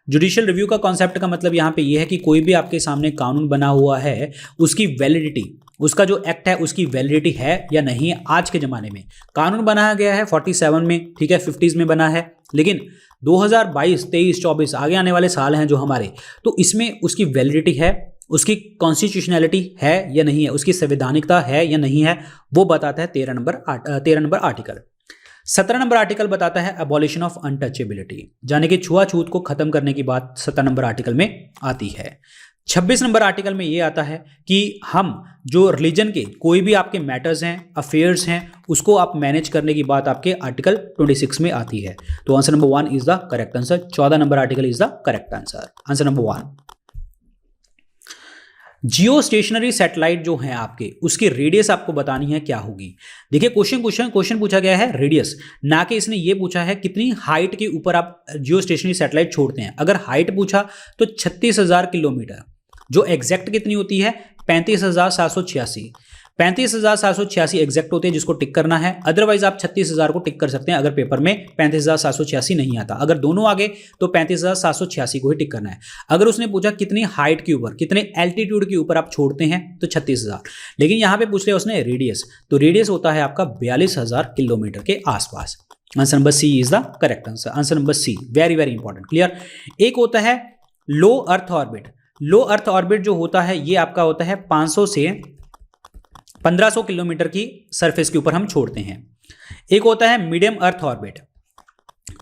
जुडिशियल रिव्यू का कॉन्सेप्ट का मतलब यहाँ पे ये है कि कोई भी आपके सामने कानून बना हुआ है, उसकी वैलिडिटी, उसका जो एक्ट है उसकी वैलिडिटी है या नहीं है। आज के ज़माने में कानून बनाया गया है 47 में, ठीक है, 50s में बना है, लेकिन 2022, 23, 24 आगे आने वाले साल हैं जो हमारे, तो इसमें उसकी वैलिडिटी है, उसकी कॉन्स्टिट्यूशनैलिटी है या नहीं है, उसकी संवैधानिकता है या नहीं है, वो बताता है 13 नंबर आर्टिकल। 17 नंबर आर्टिकल बताता है अबॉलिशन ऑफ अनटचेबिलिटी, यानी कि छुआछूत को खत्म करने की बात 17 नंबर आर्टिकल में आती है। 26 नंबर आर्टिकल में ये आता है कि हम जो रिलीजन के कोई भी आपके मैटर्स हैं, अफेयर्स हैं, उसको आप मैनेज करने की बात आपके आर्टिकल 26 में आती है। तो answer number 1 is the correct answer. 14 number article is the correct answer, answer number 1। Jio stationery satellite जो है आपके, उसकी रेडियस आपको बतानी है क्या होगी। देखिए क्वेश्चन पूछा गया है रेडियस, ना कि इसने ये पूछा है कितनी हाइट के ऊपर आप जियो स्टेशनरी सैटेलाइट छोड़ते हैं। अगर हाइट पूछा तो 36,000 किलोमीटर, जो एग्जैक्ट कितनी होती है 35,786, 35,786 एग्जैक्ट होते हैं, जिसको टिक करना है। अदरवाइज आप 36,000 को टिक कर सकते हैं अगर पेपर में 35,786 नहीं आता। अगर दोनों आगे तो 35,786 को ही टिक करना है। अगर उसने पूछा कितनी हाइट के ऊपर, कितने एल्टीट्यूड के ऊपर आप छोड़ते हैं, तो 36,000। लेकिन यहां पे पूछ लिया उसने रेडियस, तो रेडियस होता है आपका 42,000 किलोमीटर के आसपास। Answer number C is the correct answer, answer number C, very very important. Clear? एक होता है लो अर्थ ऑर्बिट। लो अर्थ ऑर्बिट जो होता है ये आपका होता है 500 से 1500 किलोमीटर की सरफेस के ऊपर हम छोड़ते हैं। एक होता है मीडियम अर्थ ऑर्बिट,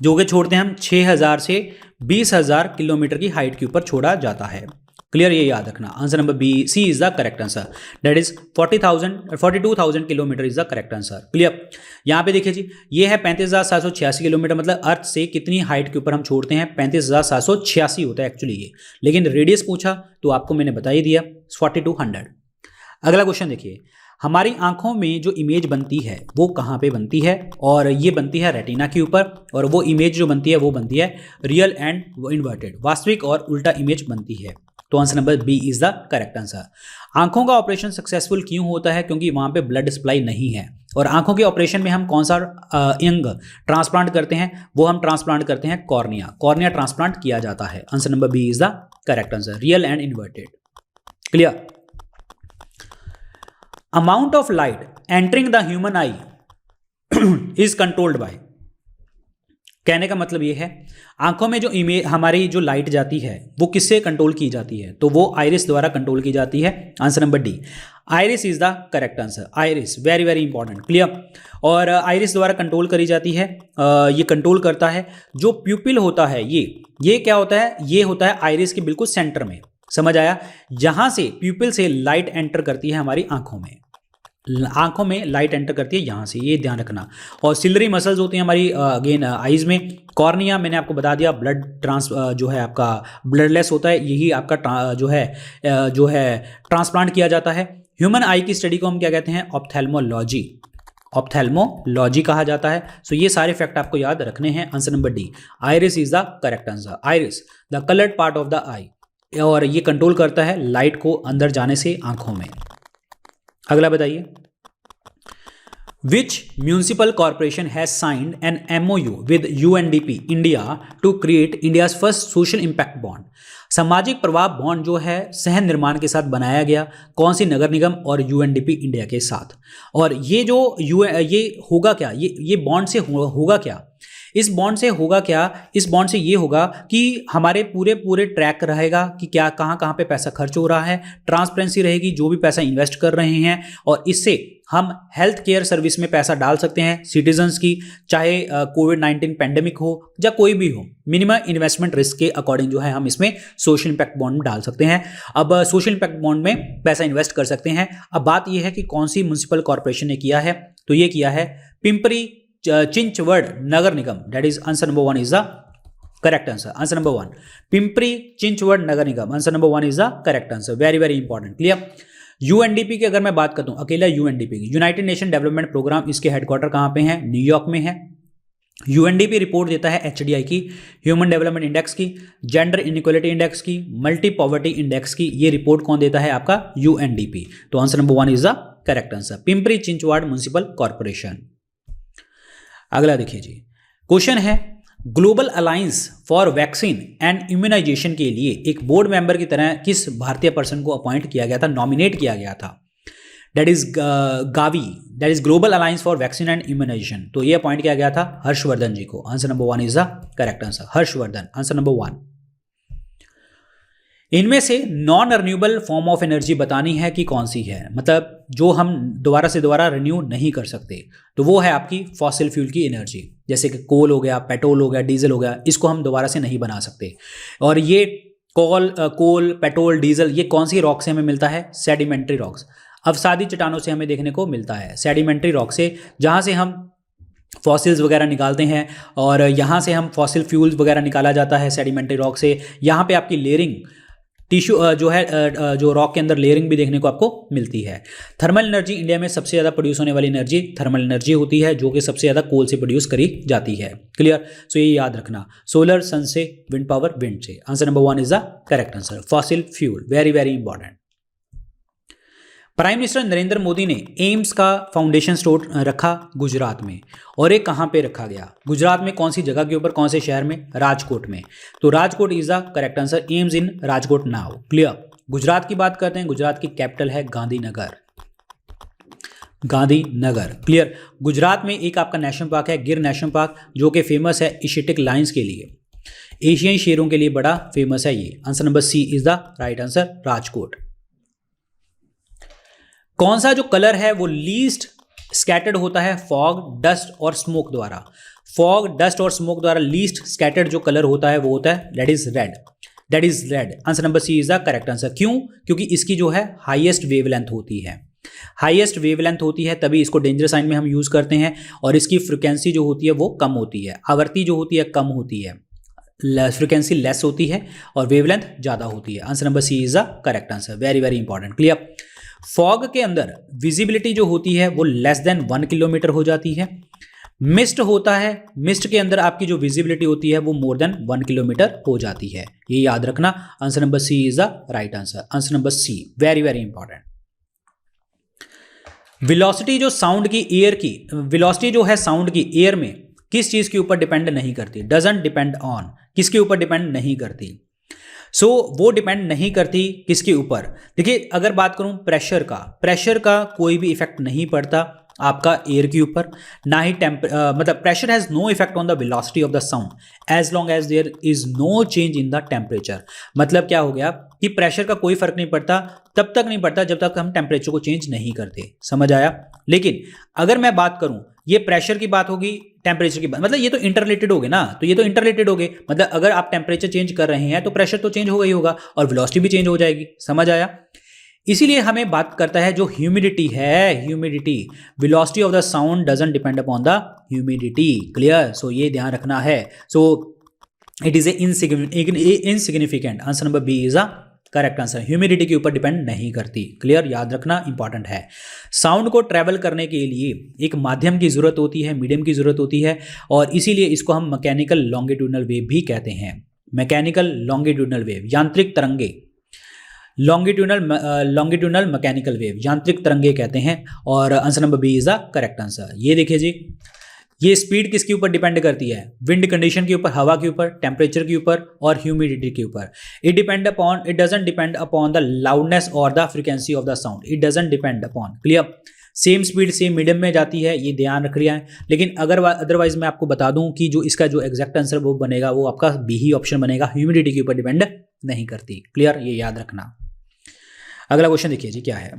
जो कि छोड़ते हैं हम 6000 से 20,000 किलोमीटर की हाइट के ऊपर छोड़ा जाता है। क्लियर? ये याद रखना। Answer number B, C is the correct answer, that is 42,000 kilometre is the correct answer. Clear? यहाँ पे देखिए जी, ये है 35,786 किलोमीटर, मतलब अर्थ से कितनी हाइट के ऊपर हम छोड़ते हैं, 35,786 होता है एक्चुअली ये, लेकिन रेडियस पूछा तो आपको मैंने बता ही दिया 4200। अगला क्वेश्चन देखिए, हमारी आंखों में जो इमेज बनती है वो कहाँ पे बनती है, और ये बनती है रेटिना के ऊपर, और वो इमेज जो बनती है वो बनती है रियल एंड इन्वर्टेड, वास्तविक और उल्टा इमेज बनती है। तो answer number B is the correct answer. आंखों का ऑपरेशन सक्सेसफुल क्यों होता है? क्योंकि वहां पे ब्लड सप्लाई नहीं है, और आंखों के ऑपरेशन में हम कौन सा अंग ट्रांसप्लांट करते हैं? वो हम ट्रांसप्लांट करते हैं कॉर्निया, कॉर्निया ट्रांसप्लांट किया जाता है। Answer number B is the correct answer, real and inverted. Clear? Amount of light entering the human eye is controlled by, कहने का मतलब ये है आंखों में जो इमेज हमारी जो लाइट जाती है वो किससे कंट्रोल की जाती है? तो वो आइरिस द्वारा कंट्रोल की जाती है। Answer number D, iris is the correct answer. Iris, very very important. Clear? और आइरिस द्वारा कंट्रोल करी जाती है, ये कंट्रोल करता है। जो प्यूपिल होता है ये क्या होता है? ये होता है आइरिस के बिल्कुल सेंटर में, समझ आया? जहां से प्यूपिल से लाइट एंटर करती है हमारी आंखों में। आंखों में लाइट एंटर करती है यहाँ से, ये ध्यान रखना। और सिलरी मसल्स होती हैं हमारी अगेन आईज में। कॉर्निया मैंने आपको बता दिया ब्लड जो है आपका ब्लडलेस होता है, यही आपका जो है ट्रांसप्लांट किया जाता है। ह्यूमन आई की स्टडी को हम क्या कहते हैं? ऑप्थेल्मोलॉजी। ऑप्थेल्मोलॉजी कहा जाता है। सो ये सारे फैक्ट आपको याद रखने हैं। Answer number D, iris is the correct answer. Iris the coloured part of the eye, और ये कंट्रोल करता है लाइट को अंदर जाने से आंखों में। अगला बताइए, which municipal corporation has signed an MOU with UNDP India to create India's first social impact bond? सामाजिक प्रभाव बॉन्ड जो है सहन निर्माण के साथ बनाया गया, कौन सी नगर निगम और UNDP इंडिया के साथ? और ये जो ये होगा क्या, ये बॉन्ड से होगा क्या? इस बॉन्ड से होगा क्या? इस बॉन्ड से ये होगा कि हमारे पूरे ट्रैक रहेगा कि क्या कहाँ पे पैसा खर्च हो रहा है, ट्रांसपेरेंसी रहेगी जो भी पैसा इन्वेस्ट कर रहे हैं, और इससे हम हेल्थ केयर सर्विस में पैसा डाल सकते हैं सिटीजन्स की, चाहे कोविड-19 पैंडेमिक हो या कोई भी हो। मिनिमम इन्वेस्टमेंट रिस्क के अकॉर्डिंग जो है हम इसमें सोशल इंपैक्ट बॉन्ड में डाल सकते हैं। अब सोशल इंपैक्ट बॉन्ड में पैसा इन्वेस्ट कर सकते हैं। अब बात यह है कि कौन सी म्युनिसिपल कॉर्पोरेशन ने किया है, तो ये किया है पिंपरी चिंचवड नगर निगम। That is answer number 1 is the correct answer. Answer number 1 Pimpri Chinchwad नगर निगम, answer number 1 is the correct answer. Very very important, clear. UNDP की अगर मैं बात करता हूं, अकेला UNDP की यूनाइटेड नेशन डेवलपमेंट प्रोग्राम, इसके हेडक्वार्टर कहां पे हैं? न्यूयॉर्क में है। UNDP रिपोर्ट देता है HDI की, ह्यूमन डेवलपमेंट इंडेक्स की, जेंडर इनइक्वालिटी इंडेक्स की, मल्टी पॉवर्टी इंडेक्स की। ये रिपोर्ट कौन देता है? आपका UNDP। तो answer number 1 is the correct answer, Pimpri Chinchwad municipal corporation. अगला देखिए जी, क्वेश्चन है global alliance for vaccine and immunisation के लिए एक बोर्ड मेंबर की तरह किस भारतीय पर्सन को अपॉइंट किया गया था, नॉमिनेट किया गया था? That is GAVI, that is global alliance for vaccine and immunisation. तो ये अपॉइंट किया गया था हर्षवर्धन जी को। Answer number 1 is the correct answer, Harshvardhan, answer number 1। इनमें से non renewable form of energy बतानी है कि कौन सी है, मतलब जो हम दोबारा से दोबारा रिन्यू नहीं कर सकते, तो वो है आपकी फॉसिल फ्यूल की एनर्जी, जैसे कि कोल हो गया, पेट्रोल हो गया, डीजल हो गया, इसको हम दोबारा से नहीं बना सकते। और ये कोल, पेट्रोल, डीजल, ये कौन सी रॉक से हमें मिलता है? सेडिमेंट्री रॉक्स, अवसादी चट्टानों से हमें देखने को मिलता है। सेडिमेंट्री रॉक से, जहाँ से हम फॉसिल्स वगैरह निकालते हैं, और यहाँ से हम फॉसिल फ्यूल्स वगैरह निकाला जाता है सेडिमेंट्री रॉक से। यहाँ पे आपकी लेयरिंग टिश्यू जो है, जो रॉक के अंदर लेयरिंग भी देखने को आपको मिलती है। थर्मल एनर्जी, इंडिया में सबसे ज़्यादा प्रोड्यूस होने वाली एनर्जी थर्मल एनर्जी होती है, जो कि सबसे ज़्यादा कोल से प्रोड्यूस करी जाती है। क्लियर? सो ये याद रखना, सोलर, सन से, विंड पावर, विंड से। Answer number 1 is the correct answer, fossil fuel. Very very important. Prime minister Narendra Modi ने एम्स का फाउंडेशन स्टोन रखा गुजरात में, और ये कहाँ पे रखा गया? गुजरात में कौन सी जगह के ऊपर, कौन से शहर में? राजकोट में। तो Rajkot is the correct answer, AIIMS in Rajkot now. Clear? Gujarat की बात करते हैं, गुजरात की कैपिटल है गांधीनगर, गांधीनगर। क्लियर? गुजरात में एक आपका नेशनल पार्क है गिर नेशनल पार्क, जो कि फेमस है एशियाटिक लायंस के लिए, एशियाई शेरों के लिए बड़ा फेमस है ये। Answer number C is the right answer, Rajkot. कौन सा जो कलर है वो लीस्ट स्कैटर्ड होता है फॉग, डस्ट और स्मोक द्वारा? फॉग, डस्ट और स्मोक द्वारा लीस्ट स्कैटर्ड जो कलर होता है वो होता है that is red, that is red. Answer number C is the correct answer. क्यों? क्योंकि इसकी जो है हाईएस्ट वेवलेंथ होती है, हाईएस्ट वेवलेंथ होती है, तभी इसको डेंजर साइन में हम यूज करते हैं। और इसकी फ्रिक्वेंसी जो होती है वो कम होती है, आवृत्ति जो होती है कम होती है, फ्रिक्वेंसी लेस होती है और वेवलेंथ ज़्यादा होती है। Answer number C is the correct answer. Very very important. Clear? Fog के अंदर विजिबिलिटी जो होती है वो लेस देन 1 किलोमीटर हो जाती है। मिस्ट होता है, मिस्ट के अंदर आपकी जो विजिबिलिटी होती है वो मोर देन 1 किलोमीटर हो जाती है। ये याद रखना। Answer number C is the right answer, answer number C. Very very important. Velocity जो साउंड की, एयर की वेलोसिटी जो है साउंड की एयर में किस चीज के ऊपर डिपेंड नहीं करती? डजंट डिपेंड ऑन, किसके ऊपर डिपेंड नहीं करती? सो वो डिपेंड नहीं करती किसके ऊपर? देखिए, अगर बात करूं प्रेशर का, प्रेशर का कोई भी इफेक्ट नहीं पड़ता आपका एयर के ऊपर, ना ही मतलब pressure has no effect on the velocity of the sound as long as there is no change in the temperature. मतलब क्या हो गया कि प्रेशर का कोई फर्क नहीं पड़ता, तब तक नहीं पड़ता जब तक हम टेम्परेचर को चेंज नहीं करते। समझ आया? लेकिन अगर मैं बात करूं, ये प्रेशर की बात होगी, टेम्परेचर की बात, मतलब ये तो इंटररिलेटेड हो गए ना, तो ये तो इंटररिलेटेड हो गए। मतलब अगर आप टेम्परेचर चेंज कर रहे हैं तो प्रेशर तो चेंज होगा ही होगा और वेलोसिटी भी चेंज हो जाएगी। समझ आया? इसीलिए हमें बात करता है जो ह्यूमिडिटी है, humidity, velocity of the sound doesn't depend upon the humidity. Clear? So ये ध्यान रखना है। So it is a insignificant. Answer number B is a correct answer. Humidity के ऊपर डिपेंड नहीं करती। क्लियर? याद रखना, इंपॉर्टेंट है। साउंड को ट्रैवल करने के लिए एक माध्यम की जरूरत होती है, मीडियम की जरूरत होती है, और इसीलिए इसको हम मैकेनिकल लॉन्गिट्यूडनल वेव भी कहते हैं। मैकेनिकल लॉन्गिट्यूडनल वेव, यांत्रिक तरंगे, लॉन्गिट्यूडनल मैकेनिकल वेव, यांत्रिक तरंगे कहते हैं। और answer number B is the correct answer. ये देखिए जी, ये स्पीड किसके ऊपर डिपेंड करती है? विंड कंडीशन के ऊपर, हवा के ऊपर, टेम्परेचर के ऊपर और ह्यूमिडिटी के ऊपर। It doesn't depend upon the loudness और the frequency of the sound. It doesn't depend upon. Clear? Same speed same medium में जाती है, ये ध्यान रख लिया है। लेकिन अगर अदरवाइज मैं आपको बता दूं कि जो इसका जो एग्जैक्ट आंसर वो बनेगा वो आपका बी ही ऑप्शन बनेगा, ह्यूमिडिटी के ऊपर डिपेंड नहीं करती। क्लियर? ये याद रखना। अगला क्वेश्चन देखिए जी, क्या है।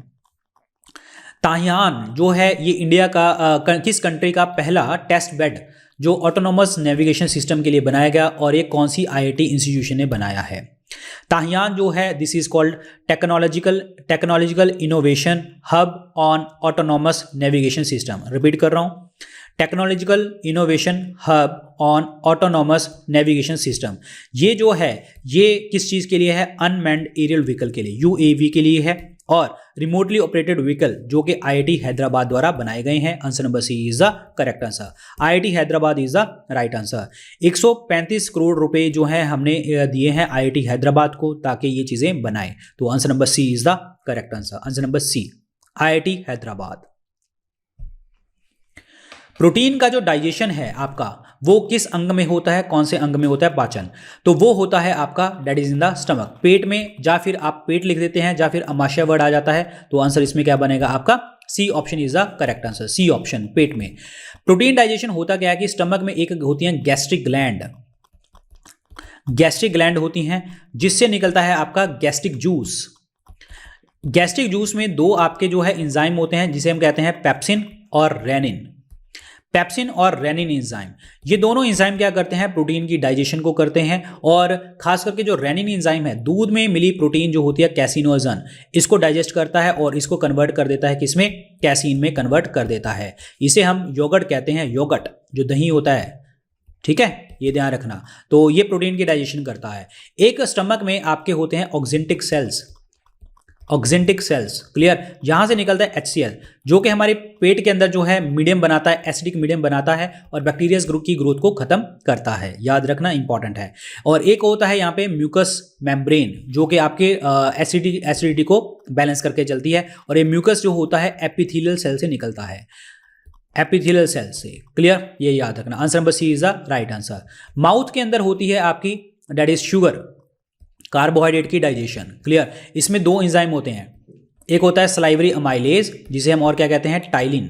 ताहियान जो है ये इंडिया का किस कंट्री का पहला टेस्ट बेड जो ऑटोनोमस नेविगेशन सिस्टम के लिए बनाया गया, और ये कौन सी आईआईटी इंस्टीट्यूशन ने बनाया है? ताहियान जो है this is called technological innovation hub on autonomous navigation system. Repeat कर रहा हूं, technological innovation hub on autonomous navigation system. ये जो है ये किस चीज़ के लिए है? अनमैन्ड एरियल व्हीकल के लिए, यूएवी के लिए है, और रिमोटली ऑपरेटेड व्हीकल जो कि आईआईटी हैदराबाद द्वारा बनाए गए हैं। Answer number C is the correct answer. IIT Hyderabad is the right answer. 135 crore रुपए जो है हमने दिए हैं आईआईटी हैदराबाद को ताकि ये चीजें बनाए। तो answer number C is the correct answer. Answer number C, IIT Hyderabad. Protein का जो डाइजेशन है आपका वो किस अंग में होता है? कौन से अंग में होता है पाचन? तो वो होता है आपका date is in the stomach, पेट में, या फिर आप पेट लिख देते हैं या फिर अमाशय वर्ड आ जाता है। तो आंसर इसमें क्या बनेगा आपका? C option is the correct answer. C option, पेट में। प्रोटीन डाइजेशन होता क्या है कि स्टमक में एक होती है गैस्ट्रिक ग्लैंड, गैस्ट्रिक ग्लैंड होती हैं जिससे निकलता है आपका गैस्ट्रिक जूस। गैस्ट्रिक जूस में दो आपके जो है एंजाइम होते हैं जिसे हम कहते हैं पेप्सिन और रेनिन। पेप्सिन और रेनिन एंजाइम, ये दोनों एंजाइम क्या करते हैं? प्रोटीन की डाइजेशन को करते हैं। और खास करके जो रेनिन एंजाइम है दूध में मिली प्रोटीन जो होती है कैसिनोजन, इसको डाइजेस्ट करता है और इसको कन्वर्ट कर देता है किसमें? कैसीन में कन्वर्ट कर देता है। इसे हम योगर्ट कहते हैं, योगर्ट जो दही होता है। ठीक है, ये ध्यान रखना। तो ये प्रोटीन की डाइजेशन करता है। एक स्टमक में आपके होते हैं oxyntic cells, oxyntic cells. Clear? यहां से निकलता है HCl जो कि हमारे पेट के अंदर जो है मीडियम बनाता है, एसिडिक मीडियम बनाता है और बैक्टीरिया ग्रुप की ग्रोथ को खत्म करता है। याद रखना, इंपॉर्टेंट है। और एक होता है यहाँ पे म्यूकस मेम्ब्रेन जो कि आपके एसिडिटी को बैलेंस करके चलती है। और ये म्यूकस जो होता है एपिथेलियल सेल से निकलता है, एपिथेलियल सेल से। क्लियर? ये याद रखना। Answer number C is the right answer. Mouth के अंदर होती है आपकी दैट इज शुगर, कार्बोहाइड्रेट की डाइजेशन। क्लियर? इसमें दो एंजाइम होते हैं, एक होता है सलाइवरी अमाइलेज जिसे हम और क्या कहते हैं? टाइलिन।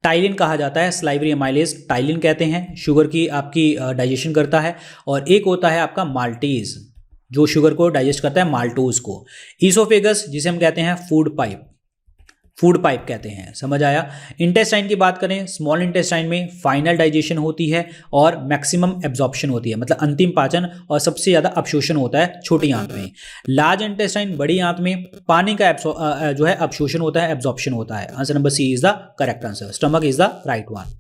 टाइलिन कहा जाता है, सलाइवरी अमाइलेज टाइलिन कहते हैं, शुगर की आपकी डाइजेशन करता है। और एक होता है आपका माल्टेज जो शुगर को डाइजेस्ट करता है, माल्टोज को। ईसोफेगस जिसे हम कहते हैं फूड पाइप, फूड पाइप कहते हैं। समझ आया? इंटेस्टाइन की बात करें, स्मॉल इंटेस्टाइन में फाइनल डाइजेशन होती है और मैक्सिमम एब्जॉर्प्शन होती है, मतलब अंतिम पाचन, और सबसे ज़्यादा अवशोषण होता है छोटी आंत में। लार्ज इंटेस्टाइन बड़ी आंत में पानी का जो है अवशोषण होता है, एब्जॉर्प्शन होता है। Answer number C is the correct answer. Stomach is the right one.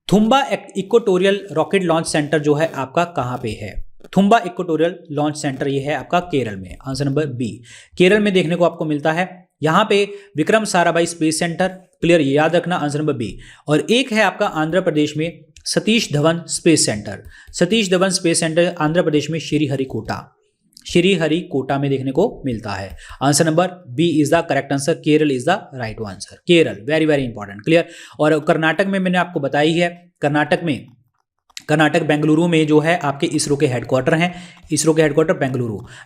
Thumba equatorial rocket launch centre जो है आपका कहाँ पे है? थुम्बा इक्वेटोरियल लॉन्च सेंटर ये है आपका केरल में। आंसर नंबर बी, केरल में देखने को आपको मिलता है। यहां पे Vikram Sarabhai space centre. Clear? ये याद रखना। Answer number B. और एक है आपका आंध्र प्रदेश में Satish Dhawan space centre. Satish Dhawan space centre Andhra Pradesh में श्रीहरिकोटा, श्रीहरिकोटा में देखने को मिलता है। Answer number B is the correct answer. Kerala is the right answer. Kerala, very very important. Clear? और कर्नाटक में मैंने आपको बताई है, कर्नाटक बेंगलुरु में जो है आपके इसरो के हेडक्वार्टर हैं। इसरो के हेडक्वार्टर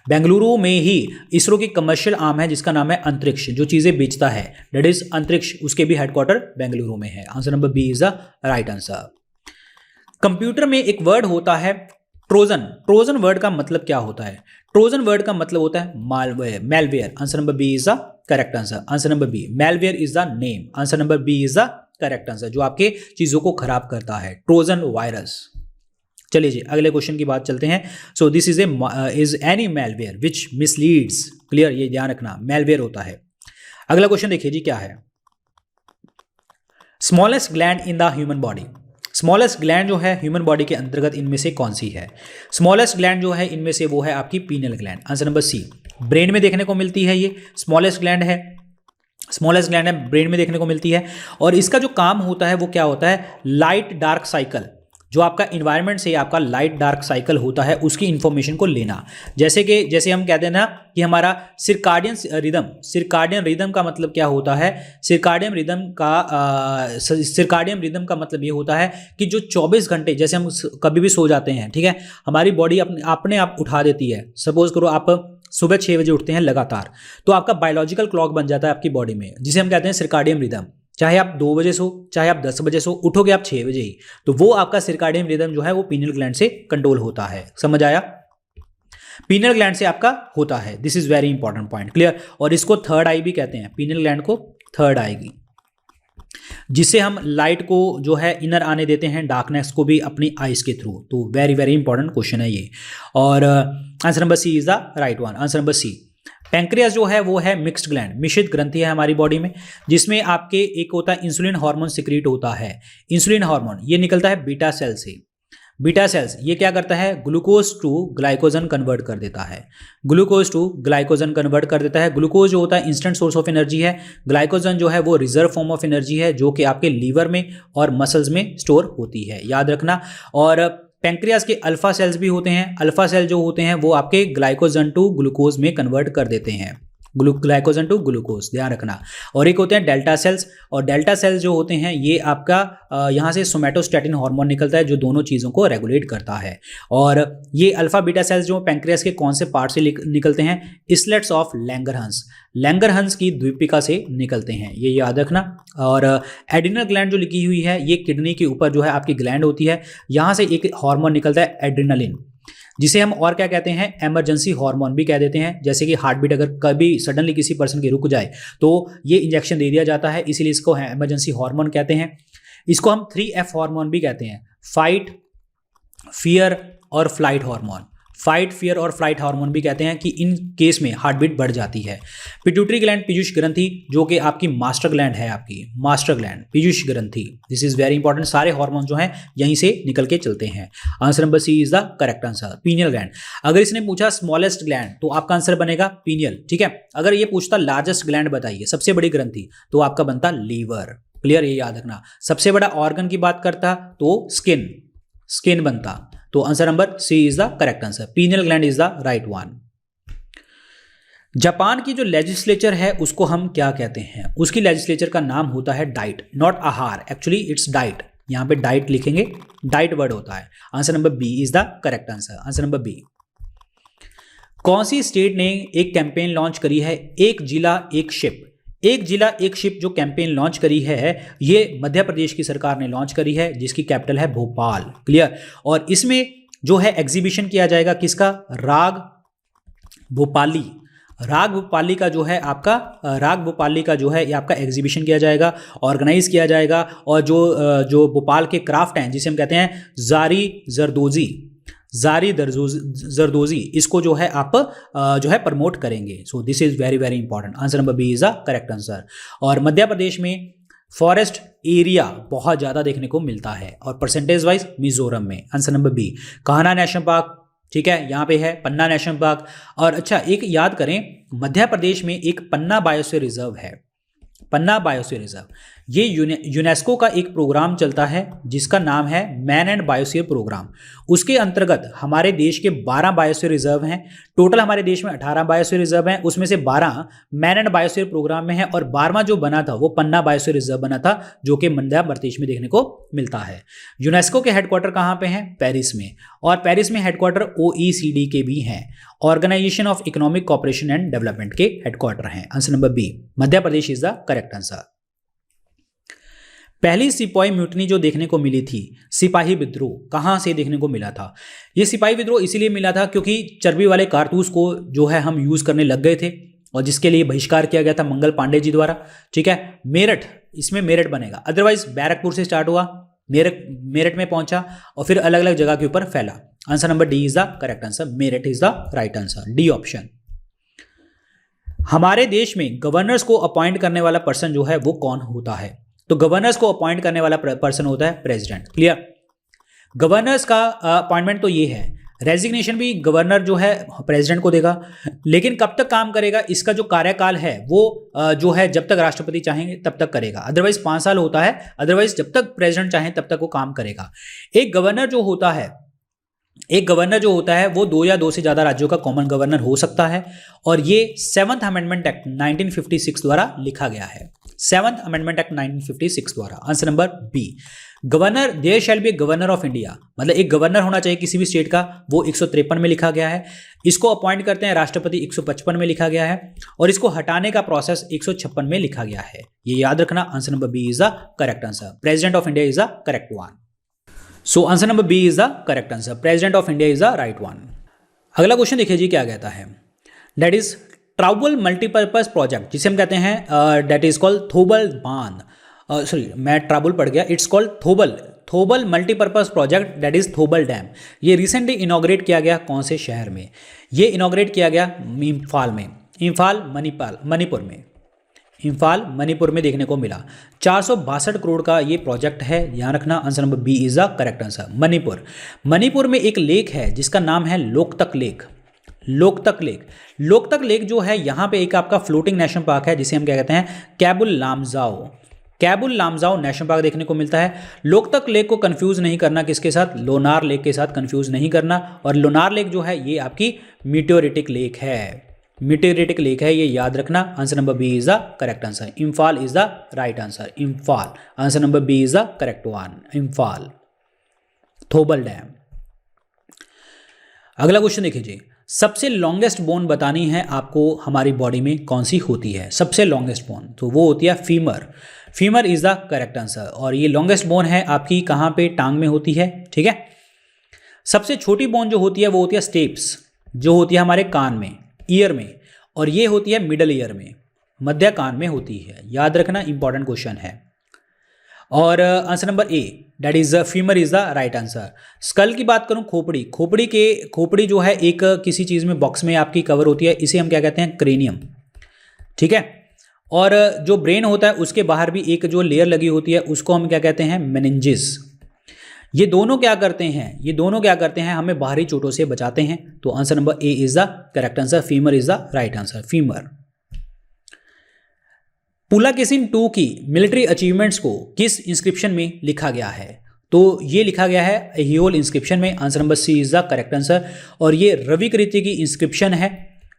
बेंगलुरु में ही इसरो की कमर्शियल आर्म है जिसका नाम है अंतरिक्ष, जो चीजें बेचता है दैट इज अंतरिक्ष, उसके भी हेडक्वार्टर बेंगलुरु में है। Answer number B is the right answer. Computer में एक वर्ड होता है ट्रोजन। ट्रोजन वर्ड का मतलब क्या होता है? ट्रोजन वर्ड का मतलब होता है malware. Answer number B is the correct answer. Answer number B, malware is the name. Answer number B is the correct answer. जो आपके चीजों को खराब करता है, ट्रोजन वायरस। चलिए जी अगले क्वेश्चन की बात चलते हैं। So this is any malware which misleads, clear, ये ध्यान रखना मैलवेयर होता है। अगला क्वेश्चन देखिए जी क्या है, smallest gland in the human body, smallest gland जो है ह्यूमन बॉडी के अंतर्गत इनमें से कौन सी है? स्मॉलेस्ट ग्लैंड जो है इनमें से वो है आपकी pineal gland, answer number C. Brain में देखने को मिलती है, ये स्मॉलेस्ट ग्लैंड है, स्मॉलेस्ट ग्लैंड है, ब्रेन में देखने को मिलती है। और इसका जो काम होता है वो क्या होता है, लाइट डार्क साइकिल, जो आपका इन्वायरमेंट से आपका लाइट डार्क साइकिल होता है उसकी इंफॉर्मेशन को लेना। जैसे हम कहते हैं ना कि हमारा सिरकाडियन रिदम का मतलब क्या होता है, सिरकाडियन रिदम का मतलब ये होता है कि जो 24 घंटे, जैसे हम कभी भी सो जाते हैं, ठीक है, हमारी बॉडी अपने आप उठा देती है। सपोज करो आप सुबह 6 बजे उठते हैं लगातार, तो आपका बायोलॉजिकल क्लॉक बन जाता है आपकी बॉडी में, जिसे हम कहते हैं सिरकाडियन रिदम। चाहे आप 2 बजे सो, चाहे आप 10 बजे सो, उठोगे आप 6 बजे ही, तो वो आपका सिरकाडियन रिदम जो है वो पीनियल ग्लैंड से कंट्रोल होता है। समझ आया? पीनियल ग्लैंड से आपका होता है, this is very important point, clear. और इसको थर्ड आई भी कहते हैं, पीनियल ग्लैंड को थर्ड आई की, जिससे हम लाइट को जो है इनर आने देते हैं, डार्कनेस को भी अपनी आइज के थ्रू। तो वेरी वेरी इंपॉर्टेंट क्वेश्चन है ये। और answer number C is the right one, answer number C. Pancreas जो है वो है मिक्स्ड ग्लैंड, मिश्रित ग्रंथि है हमारी बॉडी में, जिसमें आपके एक होता है इंसुलिन हार्मोन सिक्रीट होता है। इंसुलिन हार्मोन ये निकलता है बीटा सेल से। बीटा सेल्स ये क्या करता है, ग्लूकोज टू ग्लाइकोजन कन्वर्ट कर देता है, ग्लूकोज टू ग्लाइकोजन कन्वर्ट कर देता है। ग्लूकोज जो होता है इंस्टेंट सोर्स ऑफ एनर्जी है, ग्लाइकोजन जो है वो रिजर्व फॉर्म ऑफ एनर्जी है, जो कि आपके लीवर में और मसल्स में स्टोर होती है, याद रखना। और पैंक्रियास के अल्फा सेल्स भी होते हैं, अल्फा सेल जो होते हैं वो आपके ग्लाइकोजन टू ग्लूकोज में कन्वर्ट कर देते हैं, ग्लाइकोजन टू ग्लूकोज, ध्यान रखना। और एक होते हैं डेल्टा सेल्स, और डेल्टा सेल्स जो होते हैं ये आपका यहाँ से सोमैटोस्टैटिन हार्मोन निकलता है जो दोनों चीज़ों को रेगुलेट करता है। और ये अल्फा बीटा सेल्स जो पैंक्रियास के कौन से पार्ट से निकलते हैं, इस्लेट्स ऑफ लैंगरहंस, लैंगरहंस की द्वीपिका से निकलते हैं, ये याद रखना। और एड्रिनल ग्लैंड जो लिखी हुई है ये किडनी के ऊपर जो है आपकी ग्लैंड होती है, यहाँ से एक हार्मोन निकलता है एड्रिनलिन, जिसे हम और क्या कहते हैं, इमरजेंसी हार्मोन भी कह देते हैं। जैसे कि हार्ट बीट अगर कभी सडनली किसी पर्सन की रुक जाए तो ये इंजेक्शन दे दिया जाता है, इसीलिए इसको इमरजेंसी हार्मोन कहते हैं। इसको हम 3F हार्मोन भी कहते हैं, फाइट, फियर और फ्लाइट हार्मोन, फाइट, फियर और फ्लाइट हार्मोन भी कहते हैं कि इन केस में हार्ट बीट बढ़ जाती है। पिट्यूटरी ग्लैंड, पीयूष ग्रंथि, जो कि आपकी मास्टर ग्लैंड है, आपकी मास्टर ग्लैंड पीयूष ग्रंथि, दिस इज वेरी इंपॉर्टेंट, सारे हार्मोन जो हैं यहीं से निकल के चलते हैं। Answer number C is the correct answer, pineal gland. अगर इसने पूछा स्मॉलेस्ट ग्लैंड तो आपका आंसर बनेगा पीनियल, ठीक है। अगर ये पूछता लार्जेस्ट ग्लैंड बताइए, सबसे बड़ी ग्रंथि, तो आपका बनता लीवर, क्लियर, ये याद रखना। सबसे बड़ा ऑर्गन की बात करता तो स्किन बनता, तो answer number C is the correct answer, pineal gland is the right one. Japan की जो लेजिस्लेचर है उसको हम क्या कहते हैं, उसकी लेजिस्लेचर का नाम होता है डाइट, नॉट आहार, एक्चुअली इट्स डाइट, यहां पे डाइट लिखेंगे, डाइट वर्ड होता है। Answer number B is the correct answer, answer number B. कौन सी स्टेट ने एक कैंपेन लॉन्च करी है, एक जिला एक शिप, एक जिला एक शिप जो कैंपेन लॉन्च करी है ये मध्य प्रदेश की सरकार ने लॉन्च करी है, जिसकी कैपिटल है भोपाल, क्लियर। और इसमें जो है एग्जीबिशन किया जाएगा किसका, राग भोपाली, राग भोपाली का जो है आपका, राग भोपाली का जो है ये आपका एग्जीबिशन किया जाएगा, ऑर्गेनाइज किया जाएगा। और जो भोपाल के क्राफ्ट हैं जिसे हम कहते हैं जारी जरदोजी, इसको जो है आप जो है प्रमोट करेंगे। So this is very very important, answer number B is the correct answer. और मध्य प्रदेश में फॉरेस्ट एरिया बहुत ज़्यादा देखने को मिलता है, और परसेंटेज वाइज मिजोरम में, answer number B. Kanha national park, ठीक है, यहाँ पे है पन्ना नेशनल पार्क। और अच्छा एक याद करें, मध्य प्रदेश में एक पन्ना बायोस्फीयर रिजर्व है, पन्ना बायोस्फीयर रिजर्व, ये यूनेस्को का एक प्रोग्राम चलता है जिसका नाम है मैन एंड बायोस्फीयर प्रोग्राम। उसके अंतर्गत हमारे देश के 12 बायोस्फीयर रिजर्व हैं, टोटल हमारे देश में 18 बायोस्फीयर रिजर्व हैं, उसमें से 12 मैन एंड बायोस्फीयर प्रोग्राम में है, और 12वां जो बना था वो पन्ना बायोस्फीयर रिजर्व बना था, जो कि मध्य प्रदेश में देखने को मिलता है। यूनेस्को के हेडक्वार्टर कहाँ पे हैं, पेरिस में, और पेरिस में हेडक्वार्टर OECD के भी हैं, organisation of economic cooperation and development के हेडक्वार्टर हैं। Answer number B, Madhya Pradesh is the correct answer. पहली सिपाही म्यूटनी जो देखने को मिली थी, सिपाही विद्रोह, कहाँ से देखने को मिला था? ये सिपाही विद्रोह इसीलिए मिला था क्योंकि चर्बी वाले कारतूस को जो है हम यूज़ करने लग गए थे, और जिसके लिए बहिष्कार किया गया था मंगल पांडे जी द्वारा, ठीक है। मेरठ, इसमें मेरठ बनेगा, अदरवाइज बैरकपुर से स्टार्ट हुआ, मेरठ में पहुंचा और फिर अलग अलग जगह के ऊपर फैला। Answer number D is the correct answer, Meerut is the right answer, D option. हमारे देश में गवर्नर्स को अपॉइंट करने वाला पर्सन जो है वो कौन होता है? तो गवर्नर्स को अपॉइंट करने वाला पर्सन होता है प्रेसिडेंट। क्लियर? गवर्नर्स का अपॉइंटमेंट तो ये है, रेजिग्नेशन भी गवर्नर जो है प्रेसिडेंट को देगा, लेकिन कब तक काम करेगा, इसका जो कार्यकाल है वो जो है जब तक राष्ट्रपति चाहेंगे तब तक करेगा, अदरवाइज 5 साल होता है, अदरवाइज जब तक प्रेसिडेंट चाहे तब तक वो काम करेगा। एक गवर्नर जो होता है वो 2 या 2 से ज्यादा राज्यों का कॉमन गवर्नर हो सकता है, और ये 7th अमेंडमेंट एक्ट 1956 द्वारा लिखा गया है, 7th अमेंडमेंट एक्ट 1956 द्वारा। Answer number B. Governor, there shall be governor of India, मतलब एक गवर्नर होना चाहिए किसी भी स्टेट का, वो 153 में लिखा गया है। इसको अपॉइंट करते हैं राष्ट्रपति, 155 में लिखा गया है, और इसको हटाने का प्रोसेस 156 में लिखा गया है। ये याद रखना। Answer number B is the correct answer, president of India is the correct one. So answer number B is the correct answer, president of India is the right one. अगला क्वेश्चन देखिए जी क्या कहता है, that is trouble multipurpose project, जिसे हम कहते हैं दैट इज कॉल्ड थोबल बांध, सॉरी मैं ट्राबुल पढ़ गया, it's called Thoubal multipurpose project, that is Thoubal dam. ये रिसेंटली इनॉग्रेट किया गया कौन से शहर में? ये इनॉग्रेट किया गया इम्फाल मणिपुर में देखने को मिला। 462 करोड़ का ये प्रोजेक्ट है, ध्यान रखना। Answer number B is the correct answer, Manipur में एक लेक है जिसका नाम है लोकतक लेक जो है, यहाँ पे एक आपका फ्लोटिंग नेशनल पार्क है जिसे हम क्या कहते हैं, कैबुल लामजाओ नेशनल पार्क देखने को मिलता है। लोकतक लेक को कंफ्यूज नहीं करना किसके साथ, लोनार लेक के साथ कंफ्यूज नहीं करना, और लोनार लेक जो है ये आपकी मीटियोरिटिक लेक है, ये याद रखना। Answer number B is the correct answer, Imphal is the right answer, Imphal. Answer number B is the correct one, Imphal, Thoubal dam. अगला क्वेश्चन देखिए जी, सबसे लॉन्गेस्ट बोन बतानी है आपको हमारी बॉडी में कौन सी होती है, सबसे लॉन्गेस्ट बोन, तो वो होती है femur is the correct answer, और ये लॉन्गेस्ट बोन है आपकी कहाँ पे, टांग में होती है। ठीक है। सबसे छोटी बोन जो होती है वो होती है स्टेप्स, जो होती है हमारे कान में, ईयर में, और ये होती है मिडल ईयर में, मध्य कान में होती है, याद रखना, इंपॉर्टेंट क्वेश्चन है। और answer number A, that is femur is the right answer. Skull की बात करूं, खोपड़ी जो है एक किसी चीज में बॉक्स में आपकी कवर होती है, इसे हम क्या कहते हैं, क्रेनियम। ठीक है। और जो ब्रेन होता है उसके बाहर भी एक जो लेयर लगी होती है उसको हम क्या कहते हैं, मेनिंजिस। ये दोनों क्या करते हैं, हमें बाहरी चोटों से बचाते हैं। तो answer number A is the correct answer, femur is the right answer, femur. Pulakeshin II की मिलिट्री अचीवमेंट्स को किस इंस्क्रिप्शन में लिखा गया है? तो ये लिखा गया है एहियोल इंस्क्रिप्शन में। Answer number C is the correct answer, और ये रविकृति की इंस्क्रिप्शन है,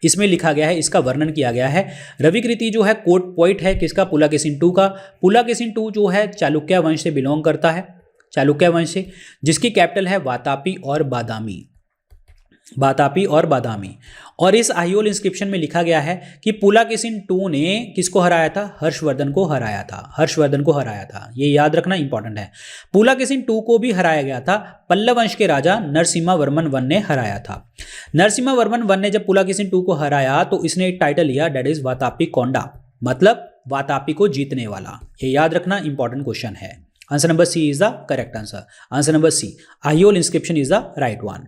इसमें लिखा गया है, इसका वर्णन किया गया है। रविकृति जो है कोर्ट पोइट है किसका, पुलाकेशिन II का। पुलाकेशिन II जो है चालुक्य वंश से बिलोंग करता है, चालुक्य वंश से, जिसकी कैपिटल है वातापी और बादामी। और इस आहियोल इंस्क्रिप्शन में लिखा गया है कि पुलाकेशिन II ने किसको हराया था, हर्षवर्धन को हराया था। ये याद रखना इंपॉर्टेंट है। पुलाकेशिन II को भी हराया गया था, पल्लव वंश के राजा नरसिम्हा वर्मन I ने हराया था। नरसिम्हा वर्मन I ने जब पुलाकेशिन II को हराया तो इसने एक टाइटल लिया, दैट इज वातापी कोंडा, मतलब वातापी को जीतने वाला। ये याद रखना, इंपॉर्टेंट क्वेश्चन है। Answer number C is the correct answer, answer number C, Aihole inscription is the right one.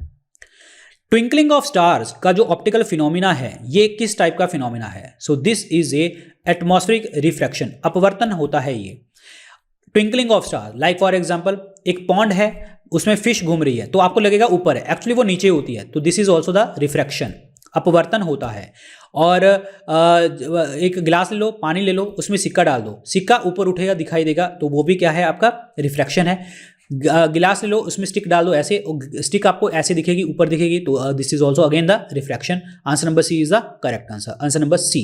Twinkling of stars का जो ऑप्टिकल फिनोमिना है ये किस टाइप का फिनोमिना है? सो this is a atmospheric refraction, अपवर्तन होता है ये। Twinkling of star, like for example एक पॉन्ड है, उसमें फिश घूम रही है तो आपको लगेगा ऊपर है, एक्चुअली वो नीचे होती है, तो this is also the refraction, अपवर्तन होता है। और एक गिलास ले लो, पानी ले लो, उसमें सिक्का डाल दो, सिक्का ऊपर उठेगा, दिखाई देगा, तो वो भी क्या है, आपका रिफ्रैक्शन है। गिलास ले लो, उसमें स्टिक डाल दो, ऐसे स्टिक आपको ऐसे दिखेगी, ऊपर दिखेगी, तो this is also again the refraction. Answer number C is the correct answer, answer number C.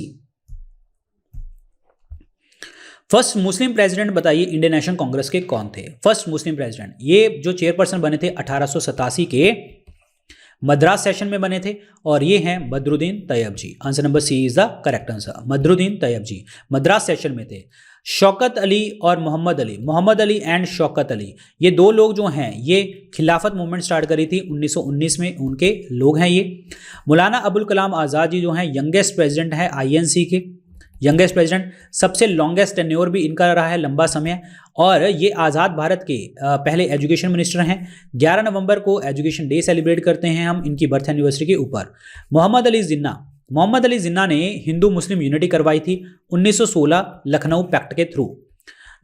First Muslim president बताइए इंडियन नेशनल कांग्रेस के कौन थे? फर्स्ट मुस्लिम प्रेसिडेंट, ये जो चेयरपर्सन बने थे 1887 के मद्रास सेशन में बने थे, और ये हैं Badruddin Tyabji. Answer number C is the correct answer, Badruddin Tyabji Madras session में थे। शौकत अली और मोहम्मद अली एंड शौकत अली, ये दो लोग जो हैं ये खिलाफत मूवमेंट स्टार्ट करी थी 1919 में, उनके लोग हैं ये। मौलाना अबुल कलाम आज़ाद जी जो हैं यंगेस्ट प्रेसिडेंट हैं INC के, यंगेस्ट प्रेसिडेंट, सबसे लॉन्गेस्ट टेन्योर भी इनका रहा है, लंबा समय, और ये आज़ाद भारत के पहले एजुकेशन मिनिस्टर हैं। 11 नवंबर को एजुकेशन डे सेलिब्रेट करते हैं हम इनकी बर्थ एनिवर्सरी के ऊपर। मोहम्मद अली जिन्ना ने हिंदू मुस्लिम यूनिटी करवाई थी 1916 लखनऊ पैक्ट के थ्रू।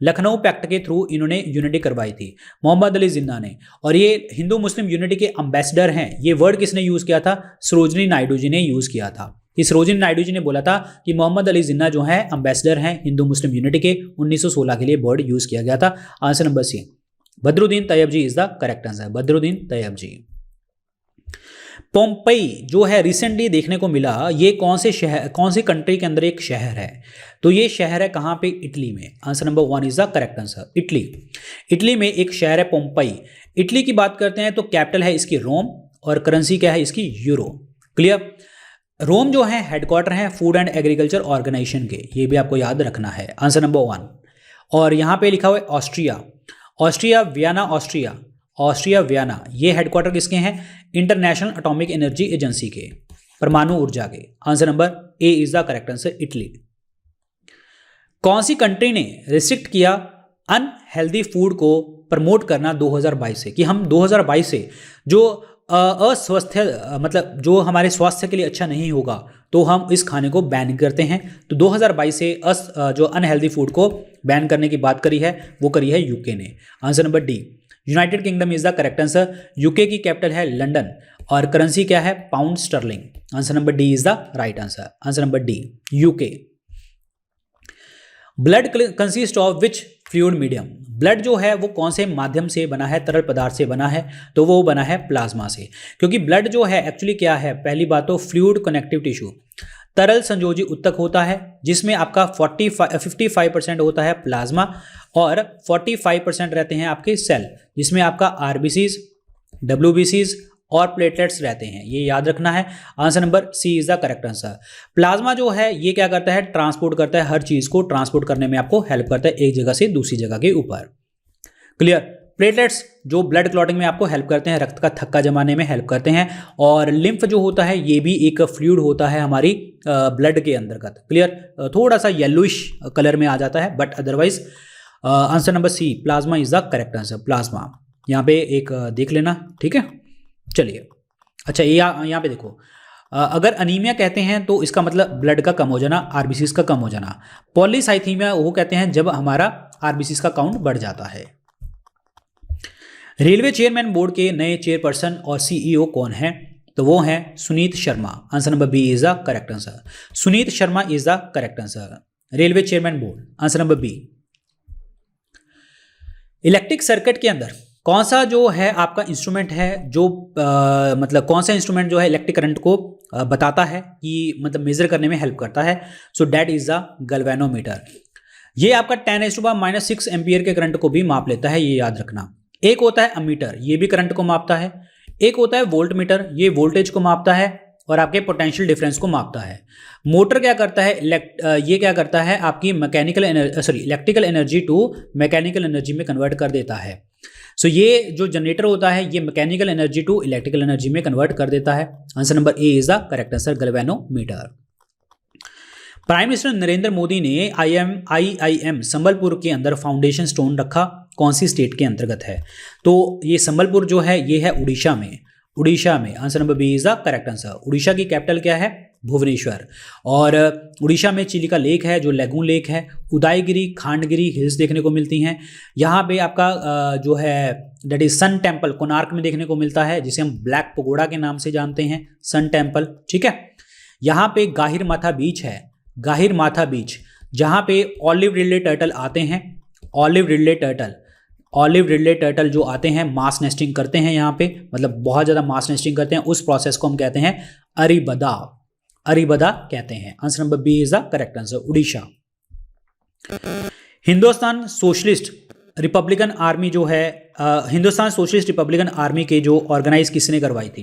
लखनऊ पैक्ट के थ्रू इन्होंने यूनिटी करवाई थी मोहम्मद अली जिन्ना ने। और ये हिंदू मुस्लिम यूनिटी के एम्बेसडर हैं। ये वर्ड किसने यूज़ किया था? सरोजिनी नायडू जी ने यूज़ किया था। कि सरोजिनी नायडू जी ने बोला था कि मोहम्मद अली जिन्ना जो है एम्बेसडर हैं हिंदू मुस्लिम यूनिटी के। 1916 के लिए वर्ड यूज़ किया गया था। Answer number C, Badruddin Tyabji is the correct answer, Badruddin Tyabji. Pompeii जो है रिसेंटली देखने को मिला, ये कौन सी कंट्री के अंदर एक शहर है? तो ये शहर है कहाँ पे? इटली में। Answer number 1 is the correct answer, Italy. Italy में एक शहर है पोम्पई। इटली की बात करते हैं तो कैपिटल है इसकी रोम और करेंसी क्या है इसकी? यूरो। क्लियर? रोम जो है हेडक्वार्टर है फूड एंड एग्रीकल्चर ऑर्गेनाइजेशन के, ये भी आपको याद रखना है। Answer number 1। और यहाँ पे लिखा हुआ है ऑस्ट्रिया वियना, ये हेडक्वार्टर किसके हैं? इंटरनेशनल एटॉमिक एनर्जी एजेंसी के, परमाणु ऊर्जा के। Answer number A is the correct answer, Italy. कौन सी कंट्री ने रिस्ट्रिक्ट किया अनहेल्दी फूड को प्रमोट करना 2022 से? कि हम 2022 से जो अस्वस्थ मतलब जो हमारे स्वास्थ्य के लिए अच्छा नहीं होगा तो हम इस खाने को बैन करते हैं। तो 2022 से जो अनहेल्दी फूड को बैन करने की बात करी है वो करी है यूके ने। Answer number D, United kingdom is the correct answer. UK की कैपिटल है लंदन और करेंसी क्या है? Pound sterling. Answer number D is the right answer, answer number D, UK. Blood consist of which fluid medium? Blood जो है वो कौन से माध्यम से बना है? तरल पदार्थ से बना है, तो वो बना है प्लाज्मा से। क्योंकि ब्लड जो है एक्चुअली क्या है? पहली बात तो फ्लूइड कनेक्टिव टिश्यू, तरल संयोजी ऊतक होता है जिसमें आपका 55% होता है प्लाज्मा और 45% रहते हैं आपके सेल, जिसमें आपका आरबीसीज, डब्ल्यूबीसीज और प्लेटलेट्स रहते हैं। ये याद रखना है। Answer number C is the correct answer. Plasma जो है ये क्या करता है? ट्रांसपोर्ट करता है, हर चीज़ को ट्रांसपोर्ट करने में आपको हेल्प करता है एक जगह से दूसरी जगह के ऊपर। क्लियर? प्लेटलेट्स जो ब्लड क्लॉटिंग में आपको हेल्प करते हैं, रक्त का थक्का जमाने में हेल्प करते हैं। और लिम्फ जो होता है ये भी एक फ्लूइड होता है हमारी ब्लड के अंतर्गत। क्लियर? थोड़ा सा येलोइश कलर में आ जाता है but otherwise answer number C, plasma is the correct answer, plasma. यहाँ पे एक देख लेना, ठीक है? चलिए, अच्छा ये यहाँ पे देखो, अगर अनीमिया कहते हैं तो इसका मतलब ब्लड का कम हो जाना, आरबीसीज का कम हो जाना। पॉलीसाइथीमिया वो कहते हैं जब हमारा आरबीसीज का काउंट बढ़ जाता है। रेलवे चेयरमैन बोर्ड के नए चेयरपर्सन और सीईओ कौन हैं? तो वो हैं Sunit Sharma. Answer number B is the correct answer, Sunit Sharma is the correct answer, railway chairman board. Answer number B. Electric circuit के अंदर कौन सा जो है आपका इंस्ट्रूमेंट है जो मतलब कौन सा इंस्ट्रूमेंट जो है इलेक्ट्रिक करंट को बताता है कि मतलब मेजर करने में हेल्प करता है? So that is the galvanometer. ये आपका 10⁻⁻6 एम्पियर के करंट को भी माप लेता है, ये याद रखना। एक होता है अमीटर, ये भी करंट को मापता है। एक होता है वोल्ट मीटर, ये वोल्टेज को मापता है और आपके पोटेंशियल डिफरेंस को मापता है। मोटर क्या करता है? ये क्या करता है? आपकी electrical energy to mechanical energy में कन्वर्ट कर देता है। सो ये जो जनरेटर होता है ये mechanical energy to electrical energy में कन्वर्ट कर देता है। Answer number A is the correct answer, galvanometer. Prime minister Narendra Modi ने IIM संबलपुर के अंदर फाउंडेशन स्टोन रखा, कौन सी स्टेट के अंतर्गत है? तो ये संबलपुर जो है ये है उड़ीसा में। Answer number B is the correct answer. Orissa की कैपिटल क्या है? भुवनेश्वर। और उड़ीसा में चिलिका लेक है जो लेगून लेक है। उदयगिरी, खांडगिरी हिल्स देखने को मिलती हैं। यहाँ पे आपका जो है that is sun temple Konark में देखने को मिलता है, जिसे हम ब्लैक पगोड़ा के नाम से जानते हैं, सन टेम्पल। ठीक है? यहाँ पे गाहिर माथा बीच है, गाहिर माथा बीच, जहाँ पे ऑलिव रिडले टर्टल आते हैं। ऑलिव रिडले टर्टल जो आते हैं मास नेस्टिंग करते हैं यहाँ पे, मतलब बहुत ज़्यादा मास नेस्टिंग करते हैं। उस प्रोसेस को हम कहते हैं अरिबदा कहते हैं। Answer number B is the correct answer, Orissa. Hindustan socialist republican army जो है हिंदुस्तान सोशलिस्ट रिपब्लिकन आर्मी के जो ऑर्गेनाइज किसने करवाई थी?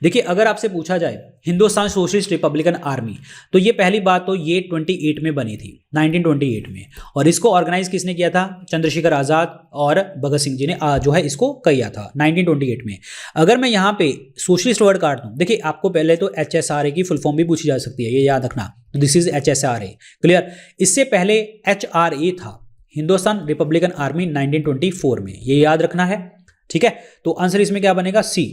देखिए, अगर आपसे पूछा जाए हिंदुस्तान सोशलिस्ट रिपब्लिकन आर्मी, तो ये पहली बात तो ये 28 में बनी थी, 1928 में। और इसको ऑर्गेनाइज किसने किया था? चंद्रशेखर आज़ाद और भगत सिंह जी ने जो है इसको किया था 1928 में। अगर मैं यहाँ पे सोशलिस्ट वर्ड काट दूँ, देखिए आपको पहले तो HSRA की फुल फॉर्म भी पूछी जा सकती है, ये याद रखना। तो दिस इज HSRA, क्लियर। इससे पहले HRA था, हिंदुस्तान रिपब्लिकन आर्मी 1924 में, ये याद रखना है, ठीक है। तो आंसर इसमें क्या बनेगा? C,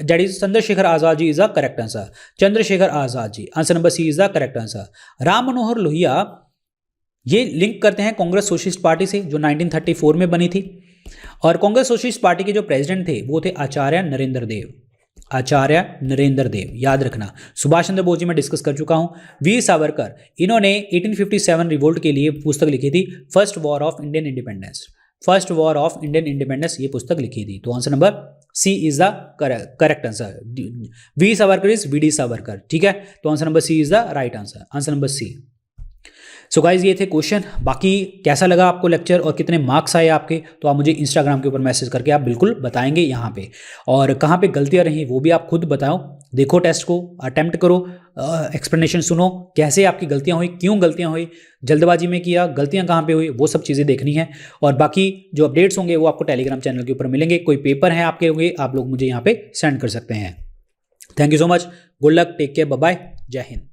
that is Chandrashekhar Azad ji is the correct answer. Chandrashekhar Azad ji, answer number C is the correct answer. Ram Manohar Lohia ये लिंक करते हैं कांग्रेस सोशलिस्ट पार्टी से, जो 1934 में बनी थी। और कांग्रेस सोशलिस्ट पार्टी के जो प्रेसिडेंट थे वो थे आचार्य नरेंद्र देव, आचार्य नरेंद्र देव, याद रखना। सुभाष चंद्र बोस जी मैं डिस्कस कर चुका हूं। वीर सावरकर, इन्होंने 1857 रिवोल्ट के लिए पुस्तक लिखी थी, first war of Indian independence, first war of Indian independence, ये पुस्तक लिखी थी। तो answer number C is the correct answer. Veer Savarkar is VD Savarkar, ठीक है। तो answer number C is the right answer, answer number C. So guys ये थे क्वेश्चन। बाकी कैसा लगा आपको लेक्चर और कितने मार्क्स आए आपके, तो आप मुझे इंस्टाग्राम के ऊपर मैसेज करके आप बिल्कुल बताएंगे यहाँ पे। और कहाँ पे गलतियाँ रहीं वो भी आप खुद बताओ, देखो टेस्ट को, अटेम्प्ट करो, एक्सप्लेनेशन सुनो, कैसे आपकी गलतियाँ हुई, क्यों गलतियाँ हुई, जल्दबाजी में किया, गलतियाँ कहाँ पे हुई, वो सब चीज़ें देखनी है। और बाकी जो अपडेट्स होंगे वो आपको टेलीग्राम चैनल के ऊपर मिलेंगे। कोई पेपर है आपके होंगे, आप लोग मुझे यहाँ पे सेंड कर सकते हैं। Thank you so much, good luck, take care, bye bye, जय हिंद।